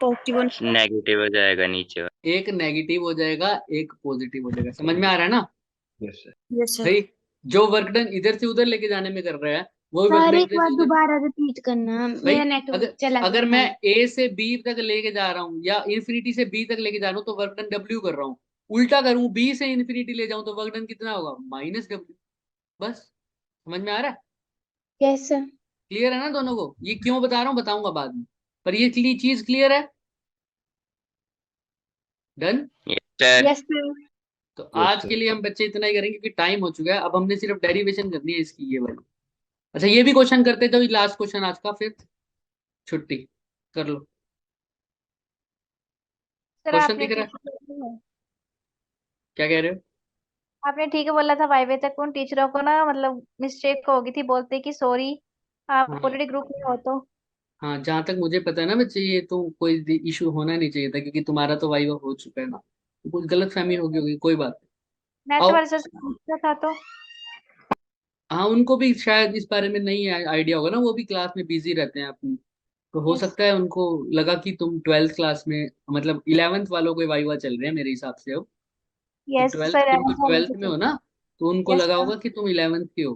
पॉजिटिव नेगेटिव हो जाएगा नीचे वाला। एक नेगेटिव हो जाएगा एक पॉजिटिव हो जाएगा। समझ में आ रहा है ना यस सर। Yes sir. भाई, जो वर्क डन इधर से उधर लेके जाने में कर रहा है वो वर्क सर डन एक इधर बार से उधर। दोबारा रिपीट करना, भाई मेरा नेटवर्क अगर चला अगर गया मैं है। ए से बी तक लेके जा रहा हूँ या इन्फिनिटी से बी तक लेके जा रहा हूँ तो वर्क डन डब्ल्यू कर रहा हूँ। उल्टा करूँ बी से इन्फिनिटी ले जाऊं तो वर्क डन कितना होगा, माइनस डब्ल्यू। बस समझ में आ रहा है, यस सर। क्लियर है ना दोनों को। ये क्यों बता रहा हूँ बताऊंगा बाद में, पर ये चीज क्लियर है। Done. Yes, sir. Yes sir. तो Yes, आज sir. के लिए हम बच्चे इतना ही करेंगे क्योंकि टाइम हो चुका है। अब हमने सिर्फ डेरिवेशन करनी है इसकी, ये वाली। अच्छा ये भी क्वेश्चन करते तो लास्ट क्वेश्चन आज का, फिर छुट्टी कर लो। सर क्वेश्चन आपने दिख रहा है, ठीक क्या कह रहे हो। आपने ठीक है बोला था, वाइवे तक उन टीचरों को ना मतलब मिस्टेक हो गई थी, बोलते कि सॉरी आप हाँ ऑलरेडी ग्रुप में हो तो। हाँ, जहां तक मुझे पता है ना बच्चे, ये तो कोई इशू होना नहीं चाहिए था क्योंकि तुम्हारा तो वाइवा हो चुका है ना, तो कुछ गलत फहमी होगी होगी, कोई बात नहीं। मैं आओ तुम्हारे सर से पूछा था तो। हाँ उनको भी शायद इस बारे में नहीं आइडिया होगा ना, वो भी क्लास में बिजी रहते हैं अपनी, तो हो Yes. सकता है उनको लगा कि तुम 12th क्लास में, मतलब 11th वालों को वाइवा चल रहे हैं मेरे हिसाब से अब, तो यस 12th सर, तुम 12th में हो ना, तो उनको Yes, लगा sir. होगा कि तुम 11th के हो,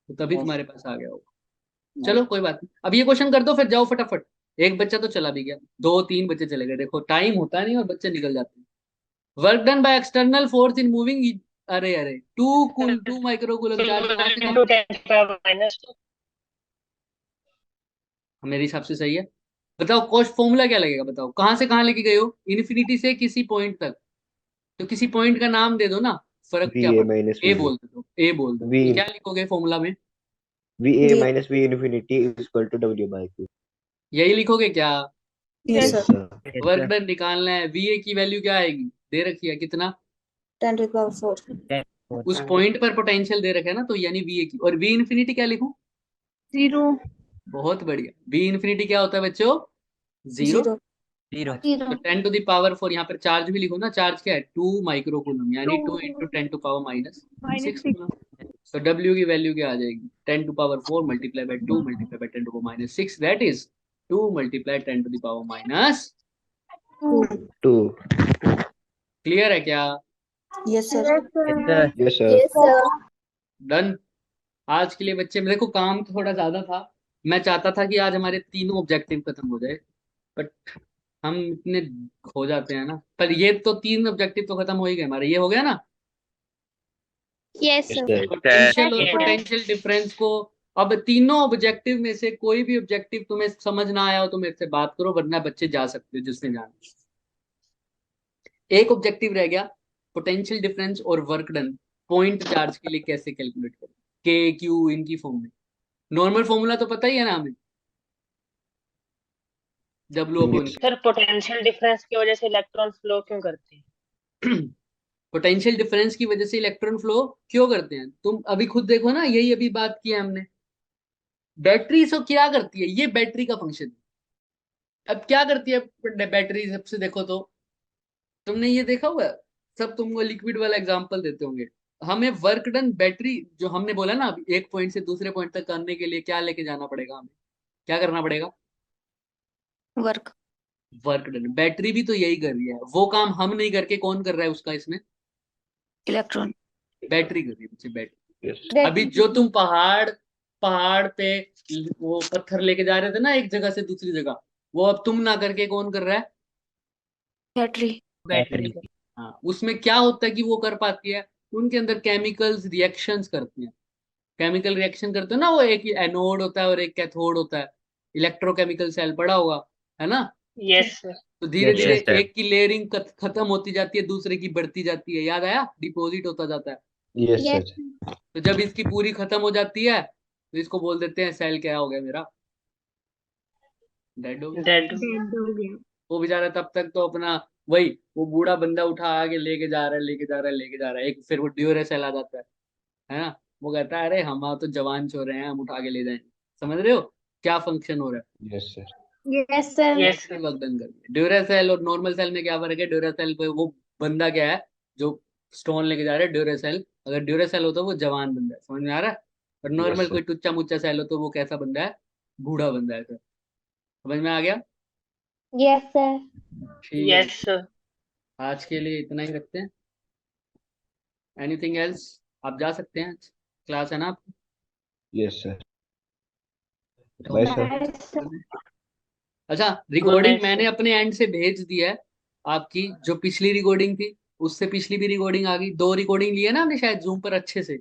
तो तभी Yes. तुम्हारे पास आ गया होगा। चलो कोई बात नहीं, अब ये क्वेश्चन कर दो फिर जाओ फटाफट। एक बच्चा तो चला भी गया, 2-3 बच्चे चले गए, देखो टाइम होता नहीं और बच्चे निकल जाते हैं। Work done by external force in moving, अरे अरे 2 माइक्रो कूलम चार्ज कहाँ से कहाँ, 10⁻²। मेरे हिसाब से सही है। बताओ कॉस्ट फॉर्मूला क्या लगेगा, बताओ कहाँ से कहाँ लेके गए हो, इन्फिनिटी से किसी पॉइंट तक, तो किसी पॉइंट का नाम दे दो ना, फर्क क्या VA पड़ता माइनस है, ए VB बोल दो, ए बोल दो, V तो क्या लिखोगे फॉर्मूला में, VA V. minus V infinity is equal to W by Q. यही लिखोगे क्या? Yes, Yes, sir. sir. Yes, work sir. Done निकालना है, वीए की वैल्यू क्या आएगी, दे रखी है कितना, 10 to the power 4. उस पॉइंट पर पोटेंशियल दे रखा है ना, तो यानी वीए की, और वी इन्फिनिटी क्या लिखूं, 0. बहुत बढ़िया, वी इन्फिनिटी क्या होता है बच्चों, 0। 0. 0. तो 10 टू द पावर 4, यहाँ पर चार्ज भी लिखो ना, चार्ज क्या है 2 माइक्रो कूलम, यानी 2 2 into 10 to power minus minus 6 6. Coulomb. तो W की वैल्यू क्या आ जाएगी, 10 to power 4 multiply by 2 multiply by 10 to power minus 6, that is 2 multiply 10 to the power minus 2. Clear है क्या? Yes, sir. Yes, sir. Yes, sir. Yes, sir. Done. आज के लिए बच्चे, मेरे को काम थोड़ा ज्यादा था, मैं चाहता था कि आज हमारे तीनों ऑब्जेक्टिव खत्म हो जाए, बट हम इतने हो जाते हैं ना, पर ये तो 3 ऑब्जेक्टिव तो खत्म हो ही गए हमारे, ये हो गया ना, Yes, Yes, sir. sir. Potential और Yes, sir. पोटेंशियल डिफरेंस को। अब तीनों ऑब्जेक्टिव में से कोई भी ऑब्जेक्टिव तुम्हें समझ ना आया हो तो मेरे से बात करो, वरना बच्चे जा सकते हो जिसने जाना। एक ऑब्जेक्टिव रह गया, पोटेंशियल डिफरेंस और वर्क डन पॉइंट चार्ज के लिए कैसे कैलकुलेट करें, के क्यू इनकी फॉर्म में। नॉर्मल फॉर्मूला तो पता ही है ना हमें, W upon Yes. Sir potential difference की वजह से इलेक्ट्रॉन फ्लो क्यों करते हैं? पोटेंशियल डिफरेंस की वजह से इलेक्ट्रॉन फ्लो क्यों करते हैं, तुम अभी खुद देखो ना, यही अभी बात की है हमने। बैटरी सो क्या करती है, ये बैटरी का फंक्शन है। अब क्या करती है बैटरी, सबसे देखो तो, तुमने ये देखा हुआ है? सब तुमको लिक्विड वाला एग्जांपल देते होंगे। हमें वर्क डन बैटरी, जो हमने बोला ना अभी, एक पॉइंट से दूसरे पॉइंट तक करने के लिए क्या लेके जाना पड़ेगा, हमें क्या करना पड़ेगा, Work. Work done. बैटरी भी तो यही कर रही है, वो काम हम नहीं करके कौन कर रहा है उसका, इसमें Electron. बैटरी कर रही है बच्चे, बैटरी। Yes. अभी जो तुम पहाड़ पे वो पत्थर लेके जा रहे थे ना एक जगह से दूसरी जगह, वो अब तुम ना करके कौन कर रहा है, Battery. बैटरी का। हाँ। उसमें क्या होता है कि वो कर पाती है, उनके अंदर केमिकल्स रिएक्शंस करती हैं, केमिकल रिएक्शन करते हो ना, वो एक एनोड होता है और एक कैथोड होता है, इलेक्ट्रोकेमिकल सेल पड़ा होगा, है ना। Yes sir. तो धीरे Yes, धीरे yes, sir. एक की लेयरिंग खत्म होती जाती है, दूसरे की बढ़ती जाती है, याद आया, डिपॉजिट होता जाता है। Yes, Yes. sir. तो जब इसकी पूरी खत्म हो जाती है तो इसको बोल देते हैं सेल क्या हो गया मेरा, डेड हो गया। डेड। Dead हो गया. वो बेचारा तब तक तो अपना वही, वो बूढ़ा बंदा उठा आगे लेके जा रहा है, लेके जा रहा है, लेके जा रहा है, एक फिर वो ड्यूरेसेल आ जाता है ना, वो कहता है अरे हम तो जवान छोरे हैं, हम उठा के ले जाएंगे। समझ रहे हो क्या फंक्शन हो रहा है? Yes, sir. Yes, sir. Yes ऐसे सर। वर्क डन करके। ड्यूरासेल और नॉर्मल सेल में क्या फर्क है, ड्यूरासेल पे वो बंदा क्या है जो स्टोन लेके जा रहा है, ड्यूरासेल अगर ड्यूरासेल हो तो वो जवान बंदा है, समझ में आ रहा है, और नॉर्मल sir. कोई टुच्चा मुच्चा सेल हो तो वो कैसा बंदा है, बूढ़ा बंदा है। सर समझ में आ गया? Yes, sir. ठीक है, यस सर। आज के लिए इतना ही रखते हैं। Anything else? आप जा सकते हैं, क्लास है ना आपकी? Yes, sir. Bye, sir. Bye, sir. अच्छा, रिकॉर्डिंग night, मैंने अपने एंड से भेज दिया है आपकी, जो पिछली रिकॉर्डिंग थी उससे पिछली भी रिकॉर्डिंग आ गई, 2 रिकॉर्डिंग ली है ना हमने शायद जूम पर अच्छे से।